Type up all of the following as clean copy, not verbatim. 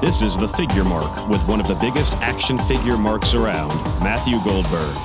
This is The Figure Mark with one of the biggest action figure marks around, Matthew Goldberg.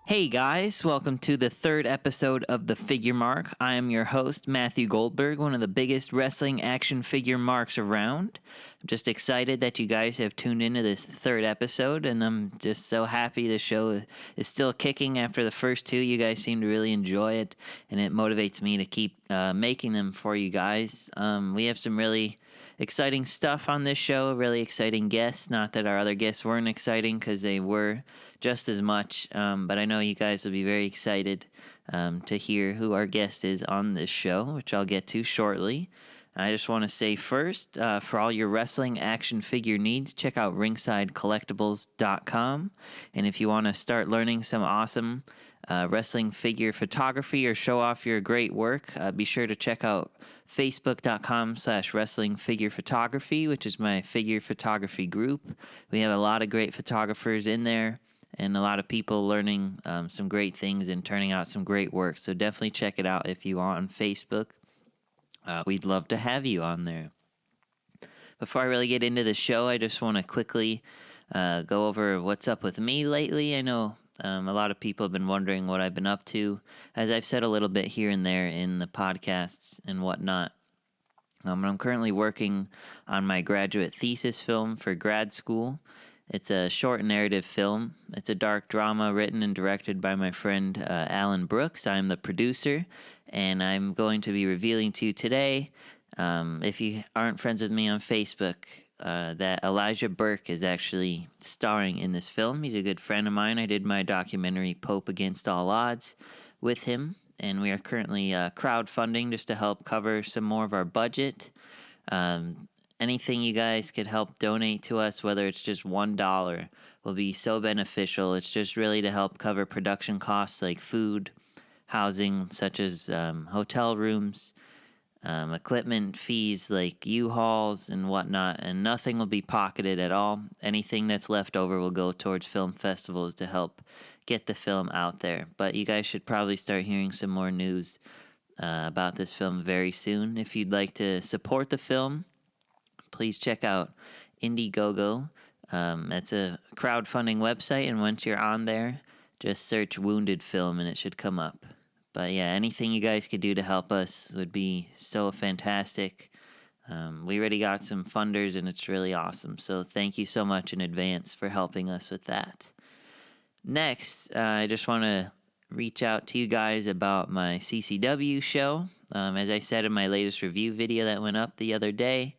Hey guys, welcome to the third episode of The Figure Mark. I am your host, Matthew Goldberg, one of the biggest wrestling action figure marks around. I'm just excited that you guys have tuned into this third episode, and I'm just so happy the show is still kicking after the first two. You guys seem to really enjoy it, and it motivates me to keep making them for you guys. We have some really exciting stuff on this show, really exciting guests. Not that our other guests weren't exciting, because they were just as much, but I know you guys will be very excited to hear who our guest is on this show, which I'll get to shortly. I just want to say first, for all your wrestling action figure needs, check out ringsidecollectibles.com, and if you want to start learning some awesome wrestling figure photography or show off your great work, be sure to check out facebook.com/wrestling figure photography, which is my figure photography group. We have a lot of great photographers in there and a lot of people learning some great things and turning out some great work. So definitely check it out if you are on Facebook. We'd love to have you on there. Before I really get into the show, I just want to quickly go over what's up with me lately. I know a lot of people have been wondering what I've been up to, as I've said a little bit here and there in the podcasts and whatnot. I'm currently working on my graduate thesis film for grad school. It's a short narrative film. It's a dark drama written and directed by my friend Alan Brooks. I'm the producer, and I'm going to be revealing to you today, if you aren't friends with me on Facebook, that Elijah Burke is actually starring in this film. He's a good friend of mine. I did my documentary, Pope Against All Odds, with him, and we are currently crowdfunding just to help cover some more of our budget. Anything you guys could help donate to us, whether it's just $1, will be so beneficial. It's just really to help cover production costs like food, housing, such as hotel rooms, equipment fees like U-Hauls and whatnot, and nothing will be pocketed at all. Anything that's left over will go towards film festivals to help get the film out there. But you guys should probably start hearing some more news about this film very soon. If you'd like to support the film, please check out Indiegogo. It's a crowdfunding website, and once you're on there, just search Wounded Film and it should come up. But yeah, anything you guys could do to help us would be so fantastic. We already got some funders, and it's really awesome. So thank you so much in advance for helping us with that. Next, I just want to reach out to you guys about my CCW show. As I said in my latest review video that went up the other day,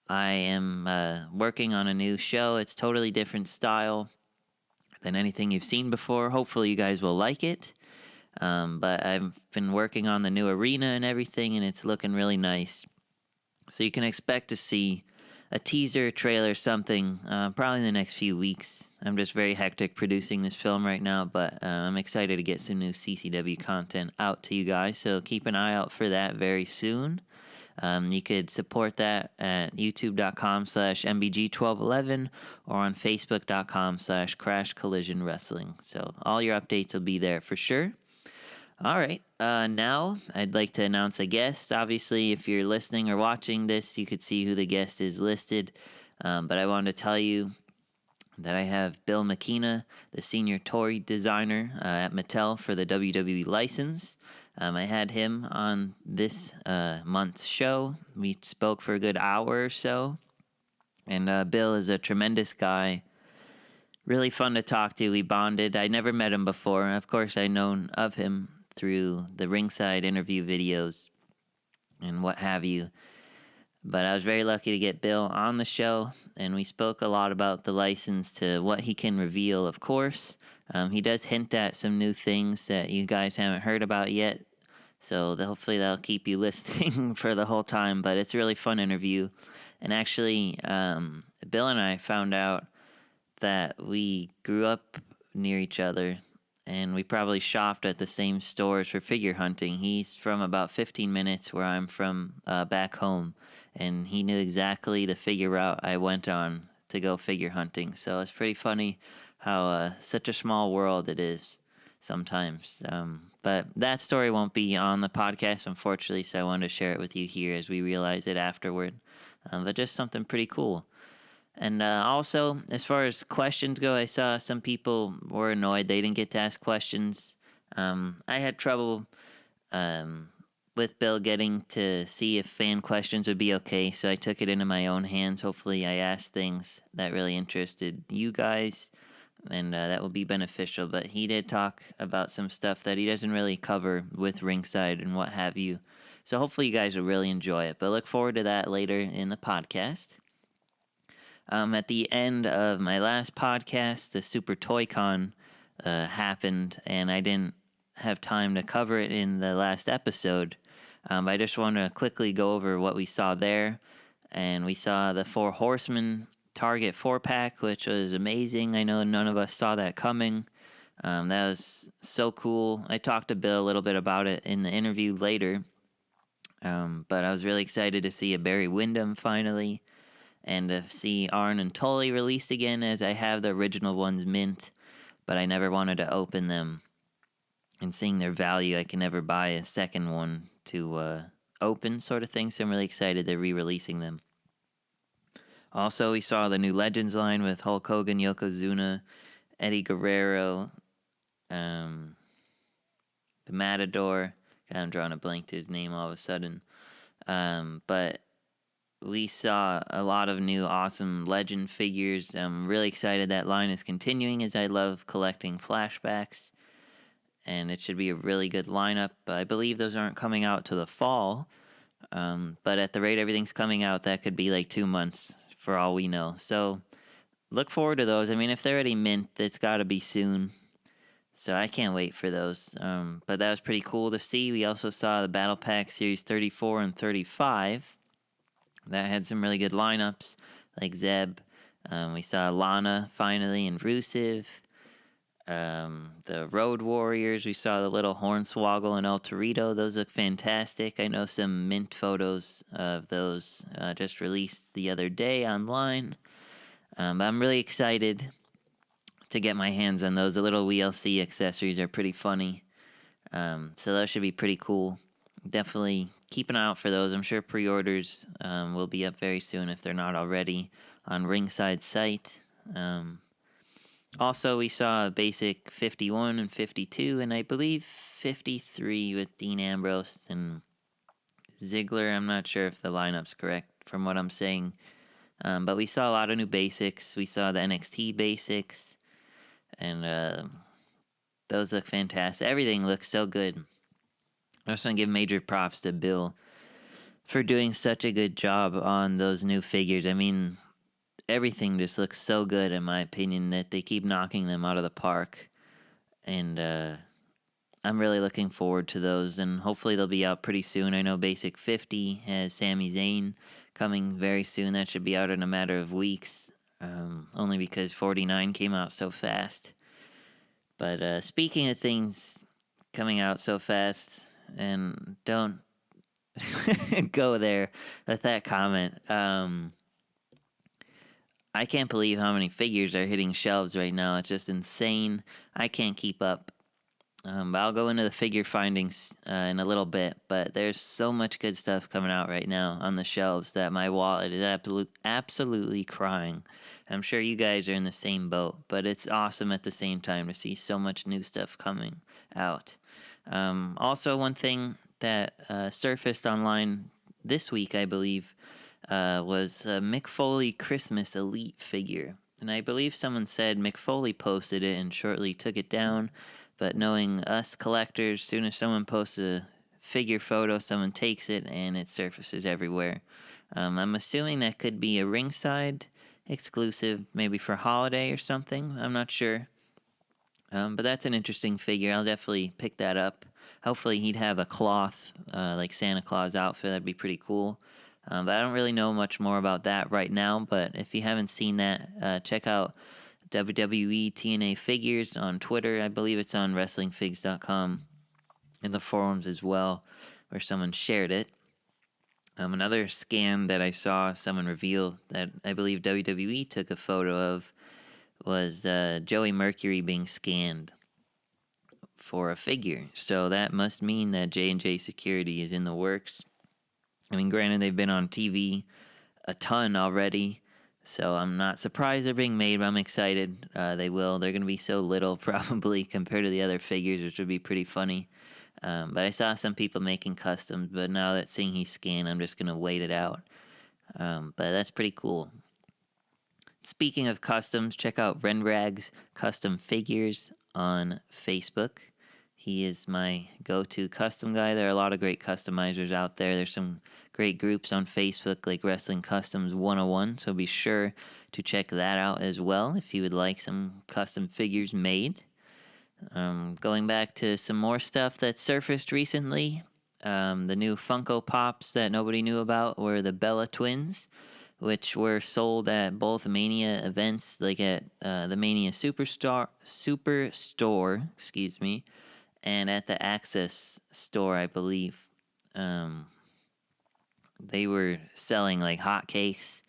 I am working on a new show. It's totally different style than anything you've seen before. Hopefully you guys will like it. But I've been working on the new arena and everything, and it's looking really nice. So you can expect to see a teaser, trailer, something, probably in the next few weeks. I'm just very hectic producing this film right now, but I'm excited to get some new CCW content out to you guys. So keep an eye out for that very soon. You could support that at youtube.com/mbg1211 or on facebook.com/Crash Collision Wrestling. So all your updates will be there for sure. All right, now I'd like to announce a guest. Obviously, if you're listening or watching this, you could see who the guest is listed. But I wanted to tell you that I have Bill Miekina, the senior toy designer at Mattel for the WWE license. I had him on this month's show. We spoke for a good hour or so. And Bill is a tremendous guy. Really fun to talk to. We bonded. I never met him before. Of course, I'd known of him through the ringside interview videos and what have you. But I was very lucky to get Bill on the show, and we spoke a lot about the license to what he can reveal, of course. He does hint at some new things that you guys haven't heard about yet, so hopefully that'll keep you listening for the whole time. But it's a really fun interview. And actually, Bill and I found out that we grew up near each other, and we probably shopped at the same stores for figure hunting. He's from about 15 minutes where I'm from back home, and he knew exactly the figure route I went on to go figure hunting. So it's pretty funny how such a small world it is. sometimes. But that story won't be on the podcast, unfortunately, so I wanted to share it with you here as we realize it afterward. But just something pretty cool. And also, as far as questions go, I saw some people were annoyed they didn't get to ask questions. I had trouble with Bill getting to see if fan questions would be okay, so I took it into my own hands. Hopefully, I asked things that really interested you guys, and that will be beneficial. But he did talk about some stuff that he doesn't really cover with Ringside and what have you. So hopefully, you guys will really enjoy it. But look forward to that later in the podcast. At the end of my last podcast, the Super Toy Con happened, and I didn't have time to cover it in the last episode. I just want to quickly go over what we saw there. And we saw the Four Horsemen Target 4-pack, which was amazing. I know none of us saw that coming. That was so cool. I talked to Bill a little bit about it in the interview later. But I was really excited to see a Barry Windham finally, and to see Arn and Tully released again, as I have the original ones mint, but I never wanted to open them. And seeing their value, I can never buy a second one to open, sort of thing, so I'm really excited they're re-releasing them. Also, we saw the new Legends line with Hulk Hogan, Yokozuna, Eddie Guerrero, the Matador. God, I'm drawing a blank to his name all of a sudden. But we saw a lot of new awesome Legend figures. I'm really excited that line is continuing, as I love collecting flashbacks. And it should be a really good lineup. I believe those aren't coming out to the fall. But at the rate everything's coming out, that could be like 2 months for all we know. So look forward to those. I mean, if they're already mint, it's got to be soon. So I can't wait for those. But that was pretty cool to see. We also saw the Battle Pack Series 34 and 35. That had some really good lineups, like Zeb. We saw Lana finally and Rusev. The Road Warriors, we saw the little Hornswoggle and El Torito. Those look fantastic. I know some mint photos of those just released the other day online. But I'm really excited to get my hands on those. The little WLC accessories are pretty funny. So those should be pretty cool. Definitely keep an eye out for those. I'm sure pre-orders will be up very soon if they're not already on Ringside's site. Also, we saw a basic 51 and 52, and I believe 53 with Dean Ambrose and Ziggler. I'm not sure if the lineup's correct from what I'm saying. But we saw a lot of new basics. We saw the NXT basics, and those look fantastic. Everything looks so good. I just want to give major props to Bill for doing such a good job on those new figures. I mean, everything just looks so good, in my opinion, that they keep knocking them out of the park. And I'm really looking forward to those, and hopefully they'll be out pretty soon. I know Basic 50 has Sami Zayn coming very soon. That should be out in a matter of weeks, only because 49 came out so fast. But speaking of things coming out so fast, and don't go there with that comment, I can't believe how many figures are hitting shelves right now. It's just insane. I can't keep up. But I'll go into the figure findings in a little bit. But there's so much good stuff coming out right now on the shelves that my wallet is absolutely crying. I'm sure you guys are in the same boat. But it's awesome at the same time to see so much new stuff coming out. Also, one thing that surfaced online this week, I believe, was a Mick Foley Christmas Elite figure. And I believe someone said Mick Foley posted it and shortly took it down. But knowing us collectors, soon as someone posts a figure photo, someone takes it and it surfaces everywhere. I'm assuming that could be a Ringside exclusive, maybe for holiday or something. I'm not sure. But that's an interesting figure. I'll definitely pick that up. Hopefully he'd have a cloth, like Santa Claus outfit. That'd be pretty cool. But I don't really know much more about that right now. But if you haven't seen that, check out WWE TNA Figures on Twitter. I believe it's on WrestlingFigs.com, in the forums as well, where someone shared it. Another scan that I saw someone reveal that I believe WWE took a photo of was Joey Mercury being scanned for a figure. So that must mean that J&J Security is in the works. I mean, granted, they've been on TV a ton already, so I'm not surprised they're being made, but I'm excited. They're going to be so little probably compared to the other figures, which would be pretty funny. But I saw some people making customs, but now that seeing he's scanned, I'm just going to wait it out. But that's pretty cool. Speaking of customs, check out Renrag's Custom Figures on Facebook. He is my go-to custom guy. There are a lot of great customizers out there. There's some great groups on Facebook like Wrestling Customs 101, so be sure to check that out as well if you would like some custom figures made. Going back to some more stuff that surfaced recently, the new Funko Pops that nobody knew about were the Bella Twins, which were sold at both Mania events, like at the Mania Superstore, and at the Access store, I believe. They were selling like hotcakes,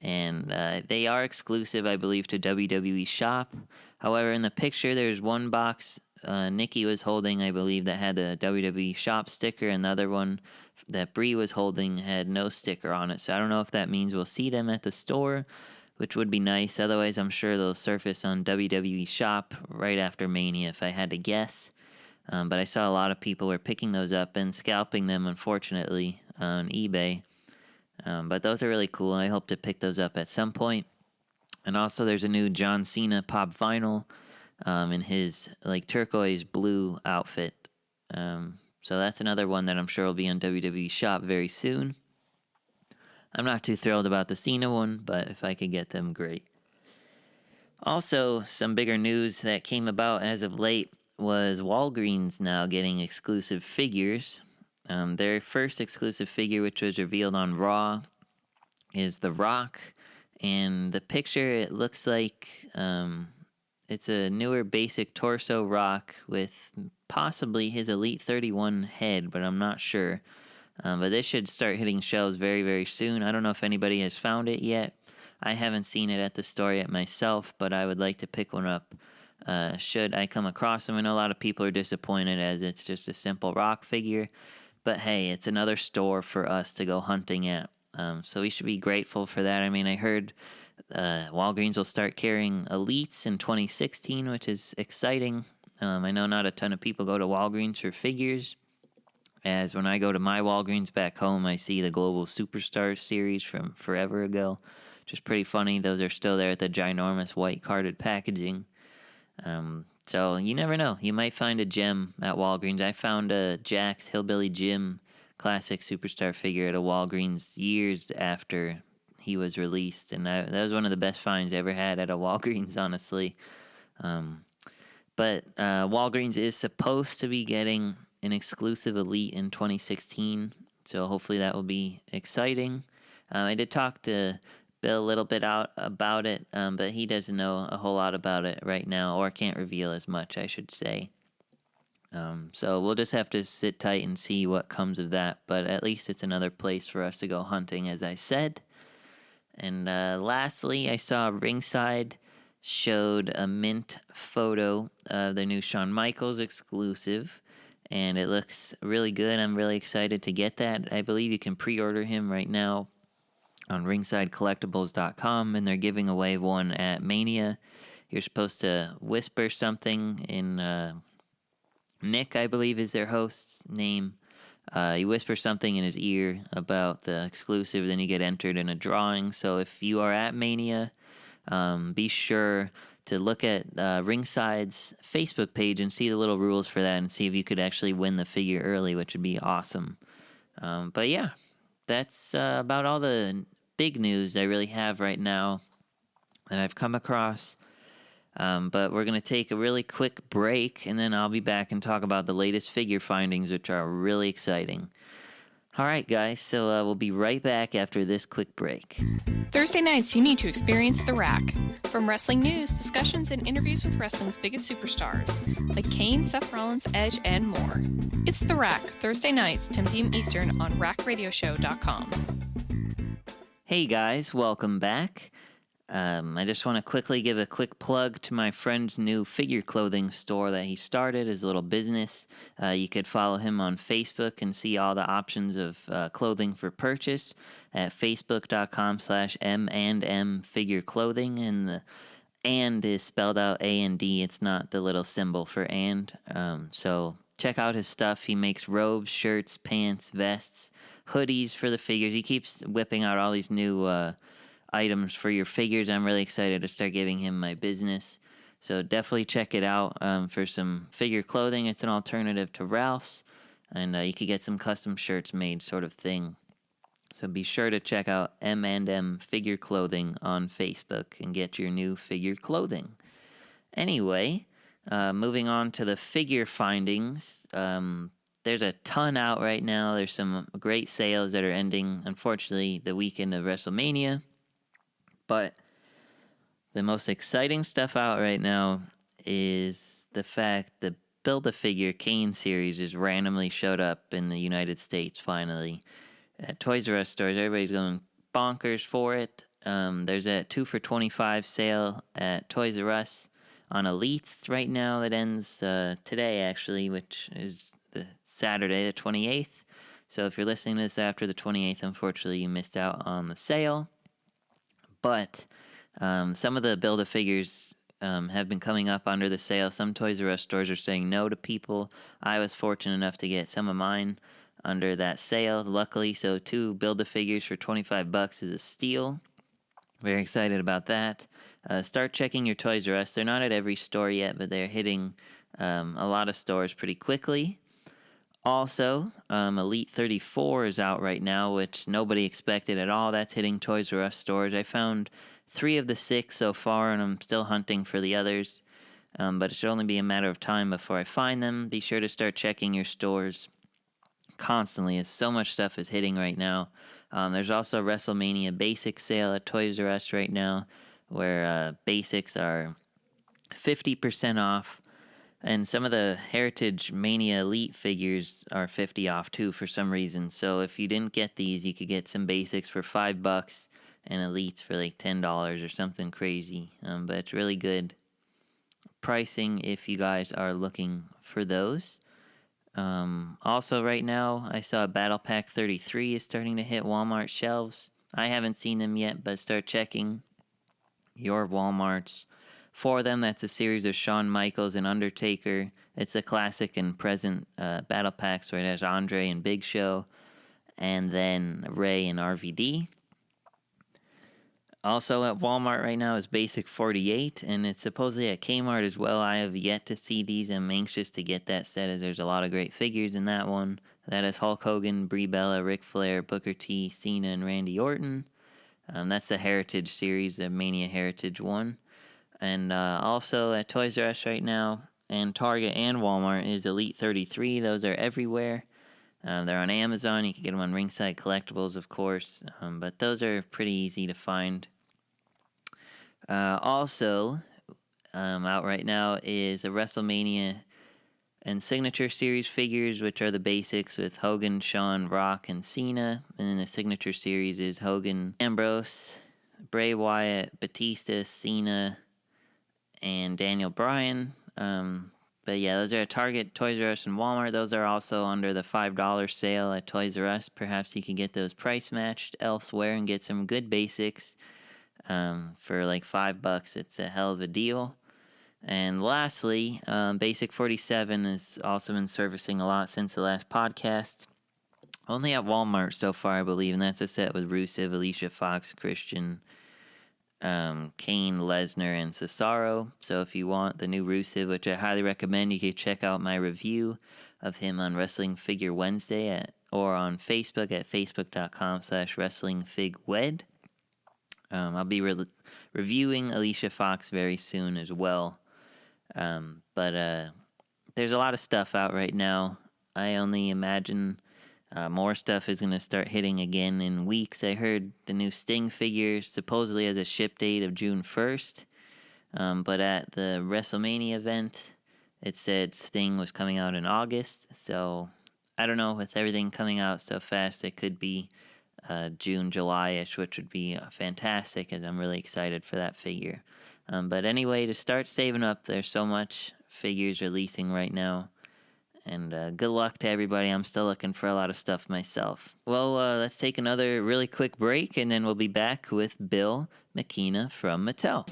and they are exclusive, I believe, to WWE Shop. However, in the picture, there's one box Nikki was holding, I believe, that had the WWE Shop sticker, and the other one that Brie was holding had no sticker on it. So I don't know if that means we'll see them at the store, which would be nice. Otherwise, I'm sure they'll surface on WWE Shop right after Mania, if I had to guess. But I saw a lot of people were picking those up and scalping them, unfortunately, on eBay. But those are really cool, and I hope to pick those up at some point. And also, there's a new John Cena pop vinyl in his like turquoise blue outfit. So that's another one that I'm sure will be on WWE Shop very soon. I'm not too thrilled about the Cena one, but if I could get them, great. Also, some bigger news that came about as of late was Walgreens now getting exclusive figures. Their first exclusive figure, which was revealed on Raw, is The Rock. And the picture, it looks like it's a newer basic torso Rock with possibly his Elite 31 head, but I'm not sure. But this should start hitting shelves very, very soon. I don't know if anybody has found it yet. I haven't seen it at the store yet myself, but I would like to pick one up should I come across them. I know a lot of people are disappointed as it's just a simple Rock figure. But hey, it's another store for us to go hunting at. So we should be grateful for that. I mean, I heard Walgreens will start carrying Elites in 2016, which is exciting. I know not a ton of people go to Walgreens for figures, as when I go to my Walgreens back home, I see the Global Superstar series from forever ago, which is pretty funny. Those are still there at the ginormous white carded packaging. So you never know. You might find a gem at Walgreens. I found a Jack's Hillbilly Jim classic superstar figure at a Walgreens years after he was released, and that was one of the best finds I ever had at a Walgreens, honestly. But Walgreens is supposed to be getting an exclusive Elite in 2016, so hopefully that will be exciting. I did talk to Bill a little bit about it, but he doesn't know a whole lot about it right now, or can't reveal as much, I should say. So we'll just have to sit tight and see what comes of that, but at least it's another place for us to go hunting, as I said. And lastly, I saw Ringside showed a mint photo of the new Shawn Michaels exclusive, and it looks really good. I'm really excited to get that. I believe you can pre-order him right now on ringsidecollectibles.com, and they're giving away one at Mania. You're supposed to whisper something in Nick, I believe, is their host's name. You whisper something in his ear about the exclusive, then you get entered in a drawing. So if you are at Mania, be sure to look at Ringside's Facebook page and see the little rules for that and see if you could actually win the figure early, which would be awesome. But yeah, that's about all the big news I really have right now that I've come across. But we're going to take a really quick break, and then I'll be back and talk about the latest figure findings, which are really exciting. All right, guys, so we'll be right back after this quick break. Thursday nights, you need to experience The Rack. From wrestling news, discussions, and interviews with wrestling's biggest superstars, like Kane, Seth Rollins, Edge, and more. It's The Rack, Thursday nights, 10 p.m. Eastern on rackradioshow.com. Hey, guys, welcome back. I just want to quickly give a quick plug to my friend's new figure clothing store that he started, his little business. You could follow him on Facebook and see all the options of clothing for purchase at facebook.com/M&M figure clothing. And the and is spelled out A&D. It's not the little symbol for and. So check out his stuff. He makes robes, shirts, pants, vests, hoodies for the figures. He keeps whipping out all these new items for your figures. I'm really excited to start giving him my business. So definitely check it out for some figure clothing. It's an alternative to Ralph's, and you could get some custom shirts made sort of thing. So be sure to check out M&M Figure Clothing on Facebook and get your new figure clothing. Anyway, moving on to the figure findings. There's a ton out right now. There's some great sales that are ending, unfortunately, the weekend of WrestleMania. But the most exciting stuff out right now is the fact the Build-A-Figure Kane series just randomly showed up in the United States finally. At Toys R Us stores, everybody's going bonkers for it. There's a 2 for $25 sale at Toys R Us on Elites right now that ends today, actually, which is the Saturday, the 28th. So if you're listening to this after the 28th, unfortunately, you missed out on the sale. But some of the Build-A-Figures have been coming up under the sale. Some Toys R Us stores are saying no to people. I was fortunate enough to get some of mine under that sale, luckily. So 2 Build-A-Figures for $25 is a steal. Very excited about that. Start checking your Toys R Us. They're not at every store yet, but they're hitting a lot of stores pretty quickly. Also, Elite 34 is out right now, which nobody expected at all. That's hitting Toys R Us stores. I found 3 of the 6 so far, and I'm still hunting for the others. But it should only be a matter of time before I find them. Be sure to start checking your stores constantly, as so much stuff is hitting right now. There's also a WrestleMania Basics sale at Toys R Us right now, where basics are 50% off. And some of the Heritage Mania Elite figures are 50 off too for some reason. So if you didn't get these, you could get some basics for $5 and Elites for like $10 or something crazy. But it's really good pricing if you guys are looking for those. Also right now, I saw Battle Pack 33 is starting to hit Walmart shelves. I haven't seen them yet, but start checking your Walmarts for them. That's a series of Shawn Michaels and Undertaker. It's the classic and present battle packs where it has Andre and Big Show, and then Ray and RVD. Also at Walmart right now is Basic 48, and it's supposedly at Kmart as well. I have yet to see these. I'm anxious to get that set, as there's a lot of great figures in that one. That is Hulk Hogan, Brie Bella, Ric Flair, Booker T, Cena, and Randy Orton. That's the Heritage series, the Mania Heritage one. And also at Toys R Us right now, and Target and Walmart, is Elite 33. Those are everywhere. They're on Amazon. You can get them on Ringside Collectibles, of course. But those are pretty easy to find. Also, out right now is a WrestleMania and Signature Series figures, which are the basics with Hogan, Shawn, Rock, and Cena. And then the Signature Series is Hogan, Ambrose, Bray Wyatt, Batista, Cena, and Daniel Bryan. But yeah, those are at Target, Toys R Us, and Walmart. Those are also under the $5 sale at Toys R Us. Perhaps you can get those price matched elsewhere and get some good basics for like $5. It's a hell of a deal. And lastly, Basic 47 has also been servicing a lot since the last podcast. Only at Walmart so far, I believe, and that's a set with Rusev, Alicia Fox, Christian, Kane, Lesnar, and Cesaro. So if you want the new Rusev, which I highly recommend, you can check out my review of him on Wrestling Figure Wednesday or on Facebook at facebook.com/wrestlingfigwed. I'll be reviewing Alicia Fox very soon as well. But there's a lot of stuff out right now. I only imagine more stuff is going to start hitting again in weeks. I heard the new Sting figure supposedly has a ship date of June 1st. But at the WrestleMania event, it said Sting was coming out in August. So I don't know, with everything coming out so fast, it could be June, July-ish, which would be fantastic, as I'm really excited for that figure. But anyway, to start saving up, there's so much figures releasing right now. And good luck to everybody. I'm still looking for a lot of stuff myself. Well, let's take another really quick break, and then we'll be back with Bill Miekina from Mattel.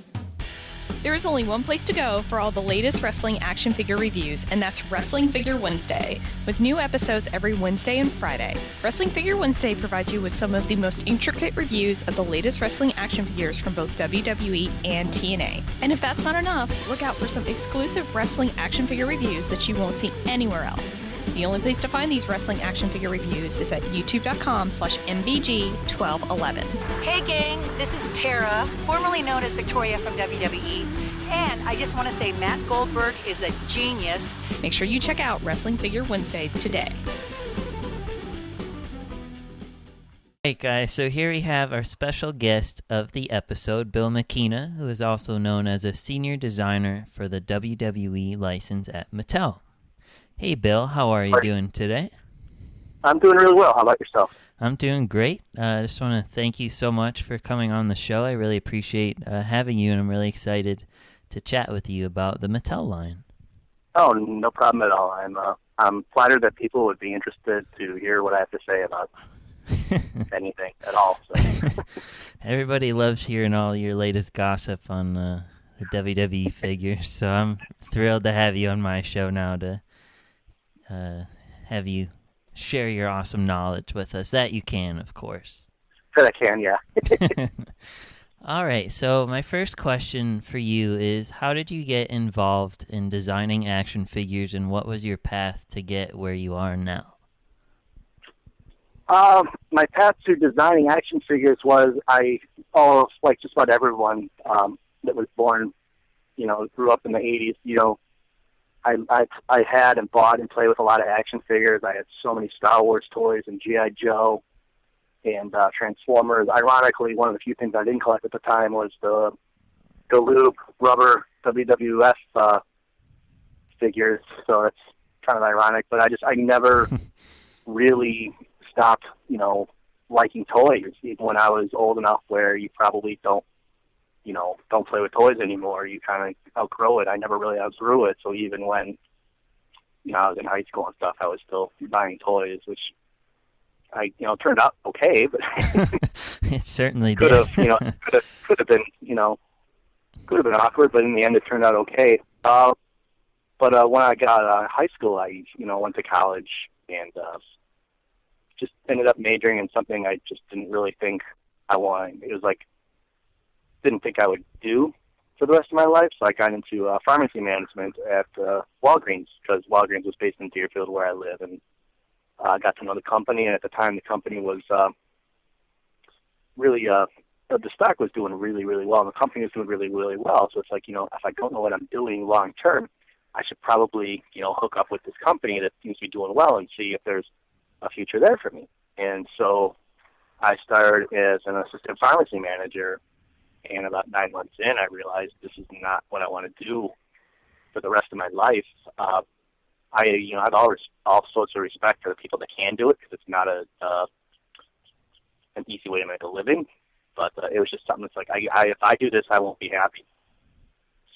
There is only one place to go for all the latest wrestling action figure reviews, and that's Wrestling Figure Wednesday, with new episodes every Wednesday and Friday. Wrestling Figure Wednesday provides you with some of the most intricate reviews of the latest wrestling action figures from both WWE and TNA. And if that's not enough, look out for some exclusive wrestling action figure reviews that you won't see anywhere else. The only place to find these wrestling action figure reviews is at youtube.com/MVG1211. Hey gang, this is Tara, formerly known as Victoria from WWE, and I just want to say Matt Goldberg is a genius. Make sure you check out Wrestling Figure Wednesdays today. Hey guys, so here we have our special guest of the episode, Bill Miekina, who is also known as a senior designer for the WWE license at Mattel. Hey Bill, how are you doing today? I'm doing really well. How about yourself? I'm doing great. I just want to thank you so much for coming on the show. I really appreciate having you, and I'm really excited to chat with you about the Mattel line. Oh, no problem at all. I'm flattered that people would be interested to hear what I have to say about anything at all. So. Everybody loves hearing all your latest gossip on the WWE figures, so I'm thrilled to have you on my show now to have you share your awesome knowledge with us. That you can, of course. That I can, yeah. All right, so my first question for you is, how did you get involved in designing action figures, and what was your path to get where you are now? My path to designing action figures was, like just about everyone that was born, grew up in the 80s, I had and bought and played with a lot of action figures. I had so many Star Wars toys and G.I. Joe and Transformers. Ironically, one of the few things I didn't collect at the time was the Galoob rubber WWF figures. So it's kind of ironic, but I never really stopped, liking toys, even when I was old enough where you probably don't play with toys anymore. You kind of outgrow it. I never really outgrew it. So even when, I was in high school and stuff, I was still buying toys, which turned out okay, but it certainly could did. have, could have been awkward, but in the end it turned out okay. But when I got out of high school, I, went to college and just ended up majoring in something I just didn't really think I wanted. It was didn't think I would do for the rest of my life, so I got into pharmacy management at Walgreens, because Walgreens was based in Deerfield where I live, and I got to know the company, and at the time the company was really, the stock was doing really, really well, and the company was doing really, really well, so it's if I don't know what I'm doing long term, I should probably, hook up with this company that seems to be doing well and see if there's a future there for me. And so I started as an assistant pharmacy manager, and about 9 months in, I realized this is not what I want to do for the rest of my life. I have all sorts of respect for the people that can do it, because it's not an easy way to make a living. But it was just something that's if I do this, I won't be happy.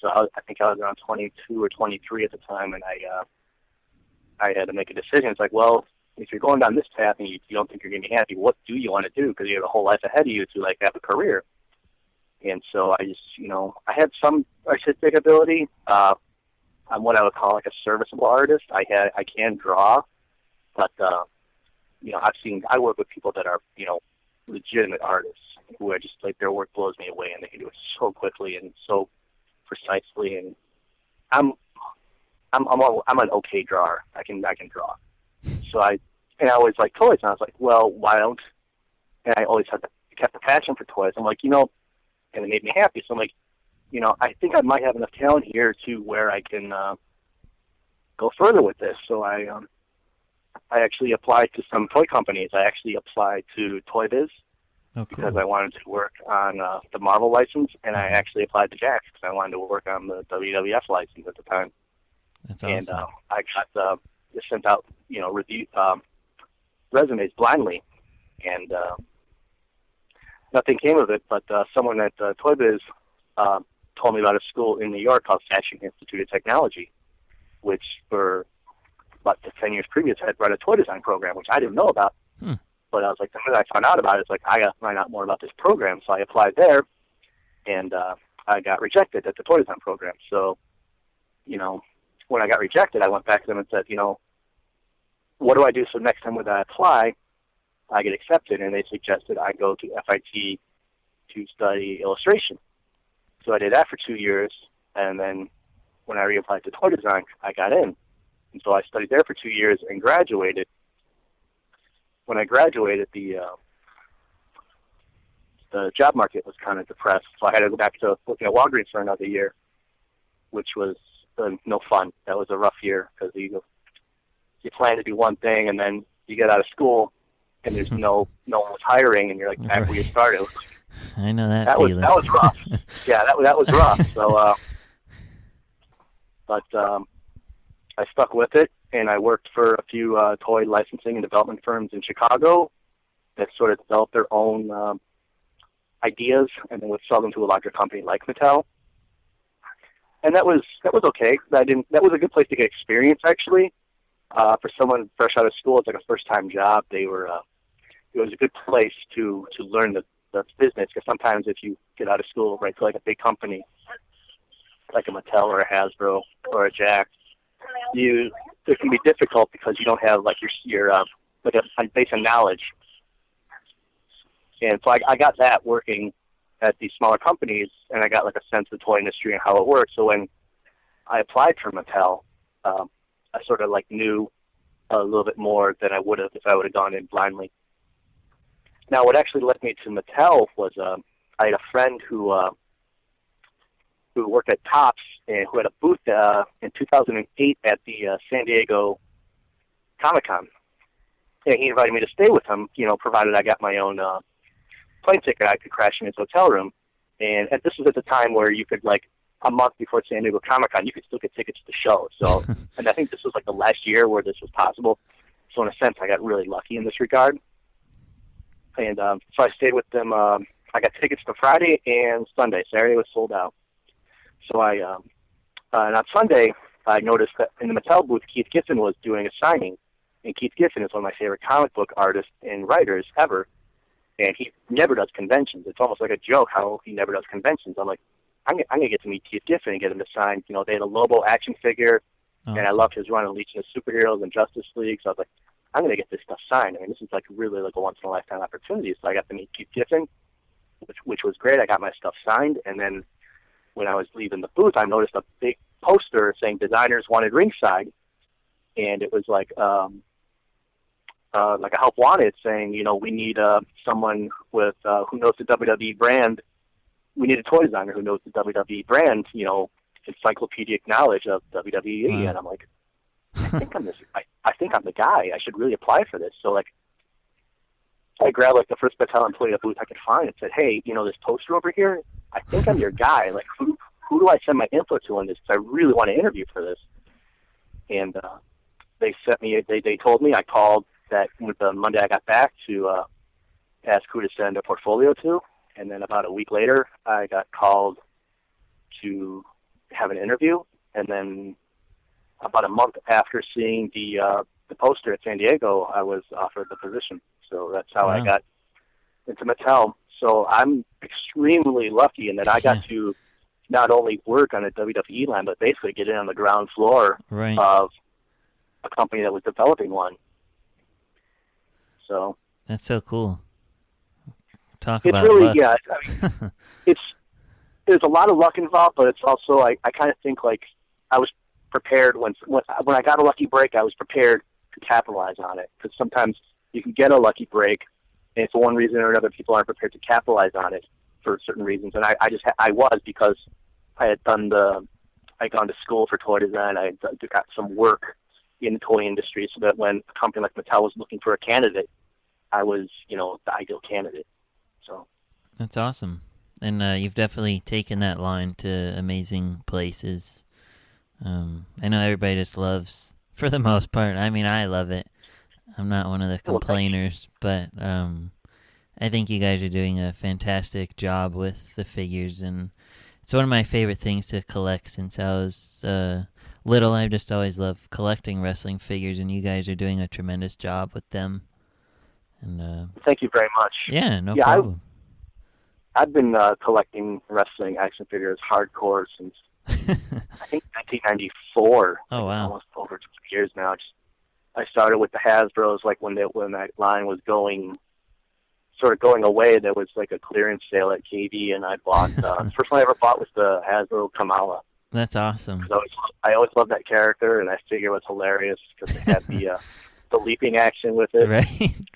So I think I was around 22 or 23 at the time, and I had to make a decision. It's well, if you're going down this path and you don't think you're going to be happy, what do you want to do? Because you have a whole life ahead of you to have a career. And so I just, I had some artistic ability. I'm what I would call a serviceable artist. I can draw, but I work with people that are, legitimate artists who are just their work blows me away, and they can do it so quickly and so precisely. And I'm an okay drawer. I can draw. So I always liked toys, and I was well, why don't? And I always kept a passion for toys. I'm and it made me happy. So I'm I think I might have enough talent here to where I can go further with this. So I actually applied to some toy companies. I actually applied to Toy Biz because I wanted to work on the Marvel license, and I actually applied to Jax because I wanted to work on the WWF license at the time. That's awesome. And I got sent out, resumes blindly, and nothing came of it. But someone at Toy Biz told me about a school in New York called Fashion Institute of Technology, which for about 10 years previous had run a toy design program, which I didn't know about. But I was like, the minute I found out about it, it's like, I got to find out more about this program. So I applied there, and I got rejected at the toy design program. So, when I got rejected, I went back to them and said, what do I do so next time when I apply, I get accepted? And they suggested I go to FIT to study illustration. So I did that for 2 years, and then when I reapplied to toy design, I got in. And so I studied there for 2 years and graduated. When I graduated, the job market was kind of depressed, so I had to go back to working at Walgreens for another year, which was no fun. That was a rough year because you plan to do one thing, and then you get out of school, and there's no one was hiring, and you're like back where you started. I know that feeling. That was rough. Yeah, that was rough. So, but I stuck with it, and I worked for a few toy licensing and development firms in Chicago that sort of developed their own ideas and then would sell them to a larger company like Mattel. And that was okay. That was a good place to get experience, actually. For someone fresh out of school, it's like a first-time job. It was a good place to learn the business, because sometimes if you get out of school right to like a big company, like a Mattel or a Hasbro or a Jack, it can be difficult because you don't have like your like a base of knowledge. And so I got that working at these smaller companies, and I got like a sense of the toy industry and how it works. So when I applied for Mattel, I sort of like knew a little bit more than I would have if I would have gone in blindly. Now, what actually led me to Mattel was I had a friend who worked at Topps and who had a booth in 2008 at the San Diego Comic-Con. And he invited me to stay with him, provided I got my own plane ticket. I could crash in his hotel room. And this was at the time where you could, like, a month before San Diego Comic-Con, you could still get tickets to the show. So, and I think this was, like, the last year where this was possible. So, in a sense, I got really lucky in this regard. And so I stayed with them. I got tickets for Friday and Sunday. Saturday was sold out. So and on Sunday, I noticed that in the Mattel booth, Keith Giffen was doing a signing. And Keith Giffen is one of my favorite comic book artists and writers ever. And he never does conventions. It's almost like a joke how he never does conventions. I'm like, I'm going to get to meet Keith Giffen and get him to sign. They had a Lobo action figure, and I loved his run on Legion of Superheroes and Justice League. So I was like, I'm going to get this stuff signed. I mean, this is like really like a once-in-a-lifetime opportunity. So I got to meet Keith Giffen, which was great. I got my stuff signed, and then when I was leaving the booth, I noticed a big poster saying designers wanted ringside, and it was like a help wanted, saying, we need someone with who knows the WWE brand. We need a toy designer who knows the WWE brand, encyclopedic knowledge of WWE. Wow. And I'm like, I think I'm the guy. I should really apply for this. So like, I grabbed like the first Mattel employee booth I could find and said, hey, this poster over here, I think I'm your guy. Like, who do I send my info to on this? Because I really want to interview for this. And they sent me. They told me. I called that with the Monday I got back to ask who to send a portfolio to. And then about a week later, I got called to have an interview. And then about a month after seeing the poster at San Diego, I was offered the position. So that's how I got into Mattel. So I'm extremely lucky in that I got to not only work on a WWE line, but basically get in on the ground floor of a company that was developing one. So that's so cool. It's really luck. Yeah. I mean, there's a lot of luck involved, but it's also I kind of think like I was prepared when I got a lucky break. I was prepared to capitalize on it, because sometimes you can get a lucky break, and for one reason or another, people aren't prepared to capitalize on it for certain reasons. And I was, because I had I'd gone to school for toy design. I got some work in the toy industry, so that when a company like Mattel was looking for a candidate, I was, the ideal candidate. So that's awesome. And you've definitely taken that line to amazing places. I know everybody just loves, for the most part. I mean, I love it. I'm not one of the complainers, but I think you guys are doing a fantastic job with the figures, and it's one of my favorite things to collect since I was little. I've just always loved collecting wrestling figures, and you guys are doing a tremendous job with them. And Thank you very much. yeah, no problem. I've been collecting wrestling action figures hardcore since I think 1994. Oh wow! Almost over 20 years now. I started with the Hasbros, like when that line was going away. There was like a clearance sale at KB, and I bought the first one I ever bought was the Hasbro Kamala. That's awesome. I always loved that character, and I figured it was hilarious because it had the leaping action with it.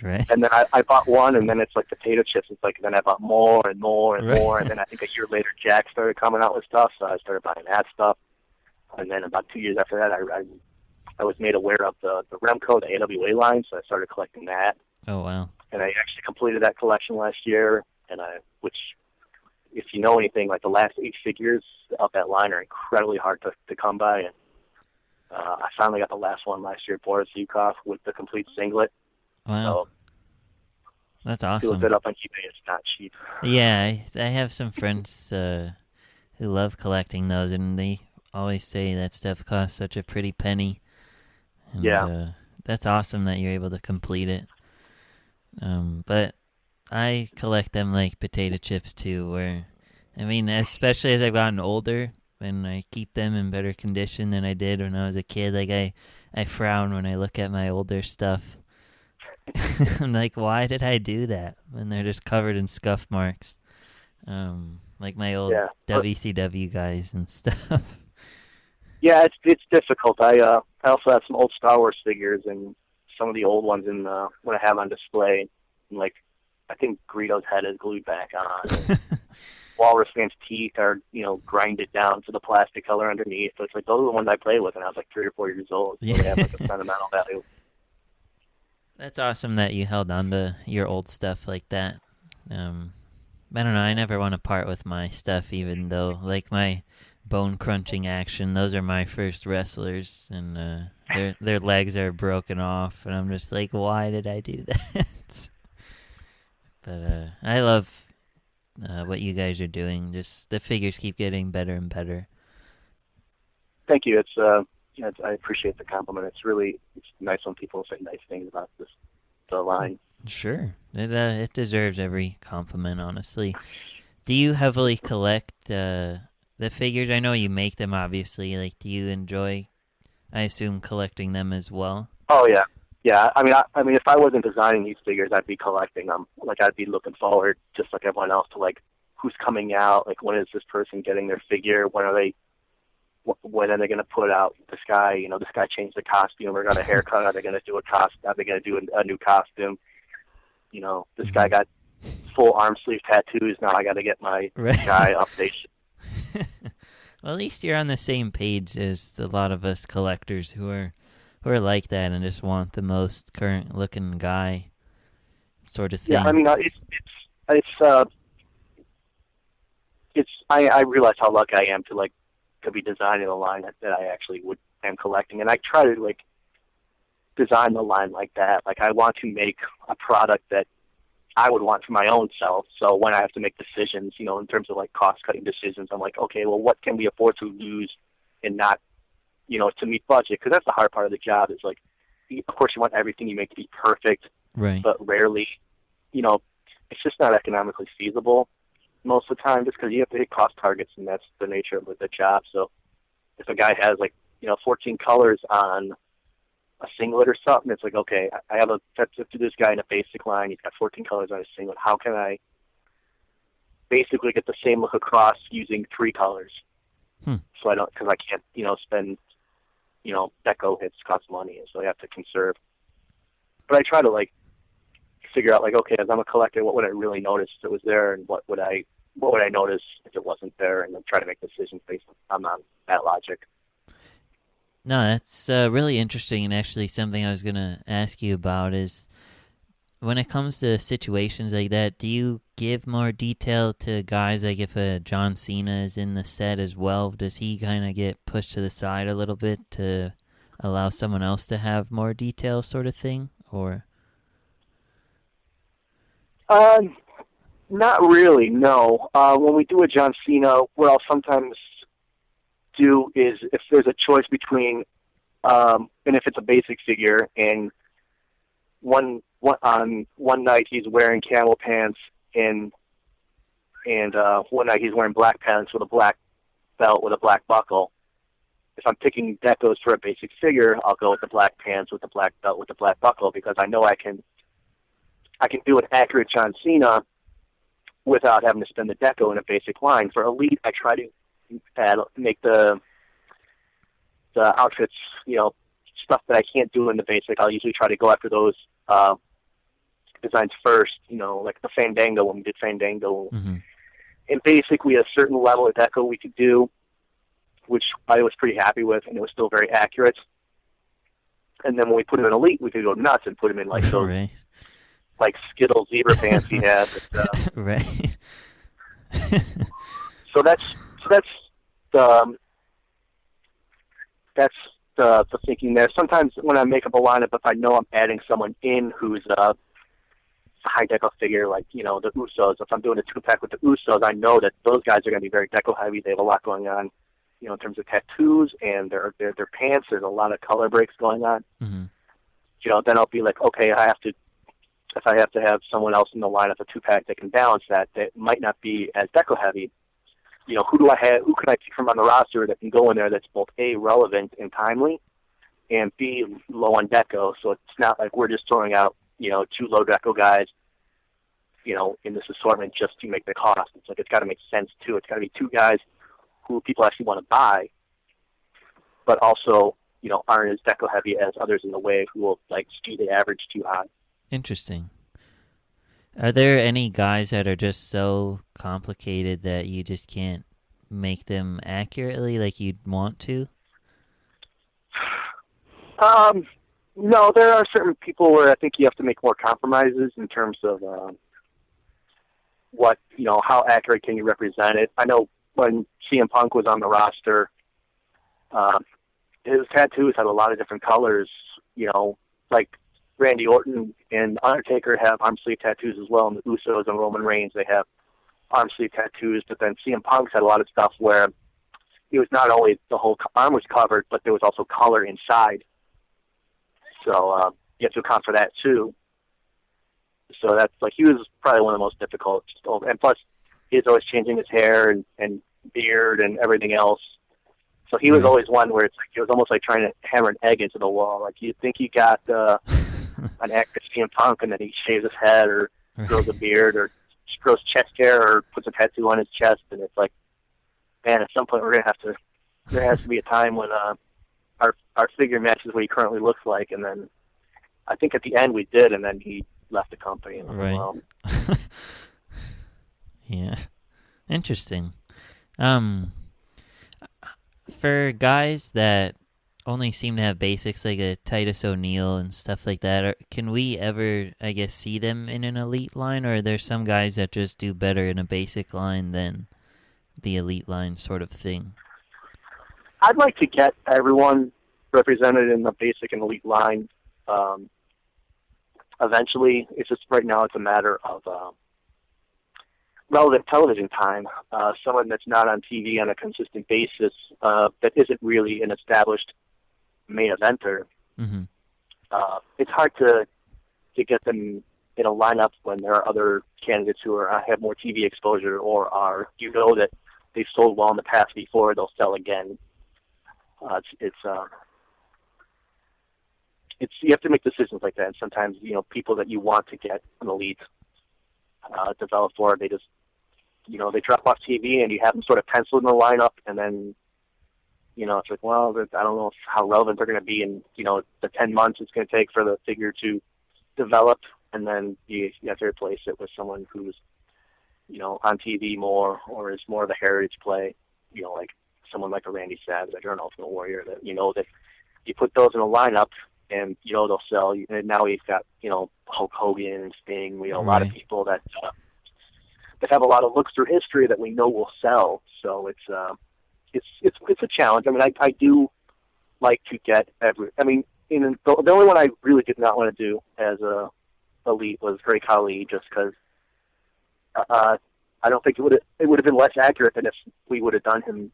Right. And then I bought one, and then it's like potato chips. It's like then I bought more and more and Right. more, and then I think a year later Jack started coming out with stuff, so I started buying that stuff. And then about 2 years after that, I was made aware of the Remco, the AWA line, so I started collecting that. Oh wow! And I actually completed that collection last year, which, if you know anything, like the last 8 figures of that line are incredibly hard to come by. And I finally got the last one last year, Boris Zukov, with the complete singlet. Wow, so, that's do a awesome. bit up on eBay. It's not cheap. Yeah, I have some friends who love collecting those, and they always say that stuff costs such a pretty penny. And, Yeah. that's awesome that you're able to complete it. But I collect them like potato chips too, especially as I've gotten older, and I keep them in better condition than I did when I was a kid. Like I frown when I look at my older stuff. I'm like, why did I do that? And they're just covered in scuff marks. Like my old WCW guys and stuff. Yeah, it's difficult. I also have some old Star Wars figures and some of the old ones when I have on display. And like, I think Greedo's head is glued back on. Walrus Man's teeth are, grinded down to the plastic color underneath. So it's like, those are the ones I played with when I was like 3 or 4 years old. So they have like a sentimental value. That's awesome that you held on to your old stuff like that. I don't know, I never want to part with my stuff, even though, like, my bone-crunching action, those are my first wrestlers, and their legs are broken off, and I'm just like, why did I do that? But I love what you guys are doing. Just the figures keep getting better and better. Thank you. I appreciate the compliment. It's nice when people say nice things about the line. Sure. It deserves every compliment, honestly. Do you heavily collect the figures? I know you make them, obviously. Like, do you enjoy, I assume, collecting them as well? Oh yeah, yeah. I mean, if I wasn't designing these figures, I'd be collecting them. Like, I'd be looking forward, just like everyone else, to like who's coming out. Like, when is this person getting their figure? When are they going to put out this guy? This guy changed the costume or got a haircut. Are they going to do Are they going to do a new costume? This guy got full arm sleeve tattoos. Now I got to get my guy updated. Well, at least you're on the same page as a lot of us collectors who are like that and just want the most current looking guy, sort of thing. Yeah, I mean, I realize how lucky I am to be designing a line that I actually am collecting, and I try to like design the line like that. Like, I want to make a product that I would want for my own self. So when I have to make decisions, in terms of like cost-cutting decisions, I'm like, okay, well, what can we afford to lose and not, to meet budget? Because that's the hard part of the job. Is like, of course, you want everything you make to be perfect, right? But rarely, it's just not economically feasible most of the time, just because you have to hit cost targets, and that's the nature of the job. So if a guy has 14 colors on a singlet or something, it's like, okay, I have to this guy in a basic line. He's got 14 colors on his singlet. How can I basically get the same look across using 3 colors? So because I can't, spend, deco hits cost money, and so I have to conserve. But I try to figure out okay, as I'm a collector, what would I really notice if it was there, and what would I notice if it wasn't there, and then try to make decisions based on that logic. No, that's really interesting, and actually something I was going to ask you about is, when it comes to situations like that, do you give more detail to guys? Like, if a John Cena is in the set as well, does he kind of get pushed to the side a little bit to allow someone else to have more detail, sort of thing? Or Not really, no. When we do a John Cena, what I'll sometimes do is if there's a choice between, and if it's a basic figure, and on one night he's wearing camel pants and one night he's wearing black pants with a black belt with a black buckle. If I'm picking decos for a basic figure, I'll go with the black pants with the black belt with the black buckle because I know I can do an accurate John Cena without having to spend the deco in a basic line. For Elite, I try to make the outfits, stuff that I can't do in the basic. I'll usually try to go after those designs first, like the Fandango when we did Fandango. Mm-hmm. In basic, we had a certain level of deco we could do, which I was pretty happy with, and it was still very accurate. And then when we put him in Elite, we could go nuts and put him in like those, right. like Skittle zebra pants he had. Right. So that's the thinking there. Sometimes when I make up a lineup, if I know I'm adding someone in who's a high deco figure, like the Usos. If I'm doing a 2-pack with the Usos, I know that those guys are going to be very deco heavy. They have a lot going on, in terms of tattoos and their pants. There's a lot of color breaks going on. Mm-hmm. Then I'll be like, okay, if I have to have someone else in the lineup, a 2-pack that can balance that might not be as deco heavy. Who do I have? Who can I pick from on the roster that can go in there that's both A, relevant and timely, and B, low on deco. So it's not like we're just throwing out 2 low deco guys, in this assortment just to make the cost. It's like it's got to make sense too. It's got to be 2 guys who people actually want to buy, but also aren't as deco heavy as others in the wave who will like skew the average too high. Interesting. Are there any guys that are just so complicated that you just can't make them accurately like you'd want to? No, there are certain people where I think you have to make more compromises in terms of what, how accurate can you represent it. I know when CM Punk was on the roster, his tattoos had a lot of different colors, like Randy Orton and Undertaker have arm sleeve tattoos as well, and the Usos and Roman Reigns, they have arm sleeve tattoos, but then CM Punk's had a lot of stuff where it was not only the whole arm was covered, but there was also color inside. So you have to account for that too. So that's like, he was probably one of the most difficult. And plus, he was always changing his hair and beard and everything else. So he was always one where it's like, it was almost like trying to hammer an egg into the wall. Like you think you got an actor CM Punk, and then he shaves his head or grows a beard or grows chest hair or puts a tattoo on his chest, and it's like, man, at some point there has to be a time when our figure matches what he currently looks like, and then I think at the end we did, and then he left the company. And right. Well, Yeah. Interesting. For guys that only seem to have basics like a Titus O'Neil and stuff like that, can we ever, I guess, see them in an elite line, or are there some guys that just do better in a basic line than the elite line sort of thing? I'd like to get everyone represented in the basic and elite line. Eventually, it's just right now it's a matter of relevant television time. Someone that's not on TV on a consistent basis, that isn't really an established main eventer. Mm-hmm. It's hard to get them in a lineup when there are other candidates who have more TV exposure or that they've sold well in the past before, they'll sell again. You have to make decisions like that. And sometimes, people that you want to get an elite develop for, they just, they drop off TV and you have them sort of penciled in the lineup, and then, it's like, well, I don't know how relevant they're going to be in, the 10 months it's going to take for the figure to develop, and then you have to replace it with someone who's, on TV more, or is more of a heritage play, like someone like a Randy Savage or an Ultimate Warrior, that, that you put those in a lineup, and they'll sell. And now we've got Hulk Hogan and Sting. We have a lot of people that have a lot of looks through history that we know will sell. So it's a challenge. I mean, I do like to get every. I mean, the only one I really did not want to do as a elite was Great Khali, just because I don't think it would have been less accurate than if we would have done him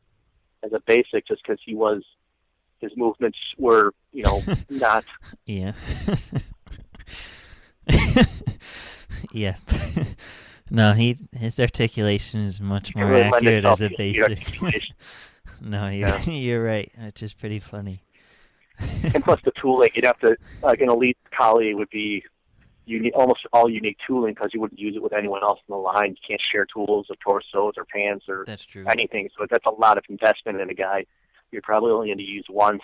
as a basic, just because his movements were, not. Yeah. Yeah. No, his articulation is much more really lend accurate itself as a to basic. articulation. No, you're right, which is pretty funny. And plus the tooling, you'd have to, like an elite collie would be almost all unique tooling, because you wouldn't use it with anyone else in the line. You can't share tools or torsos or pants or That's true. anything. So that's a lot of investment in a guy you're probably only going to use once,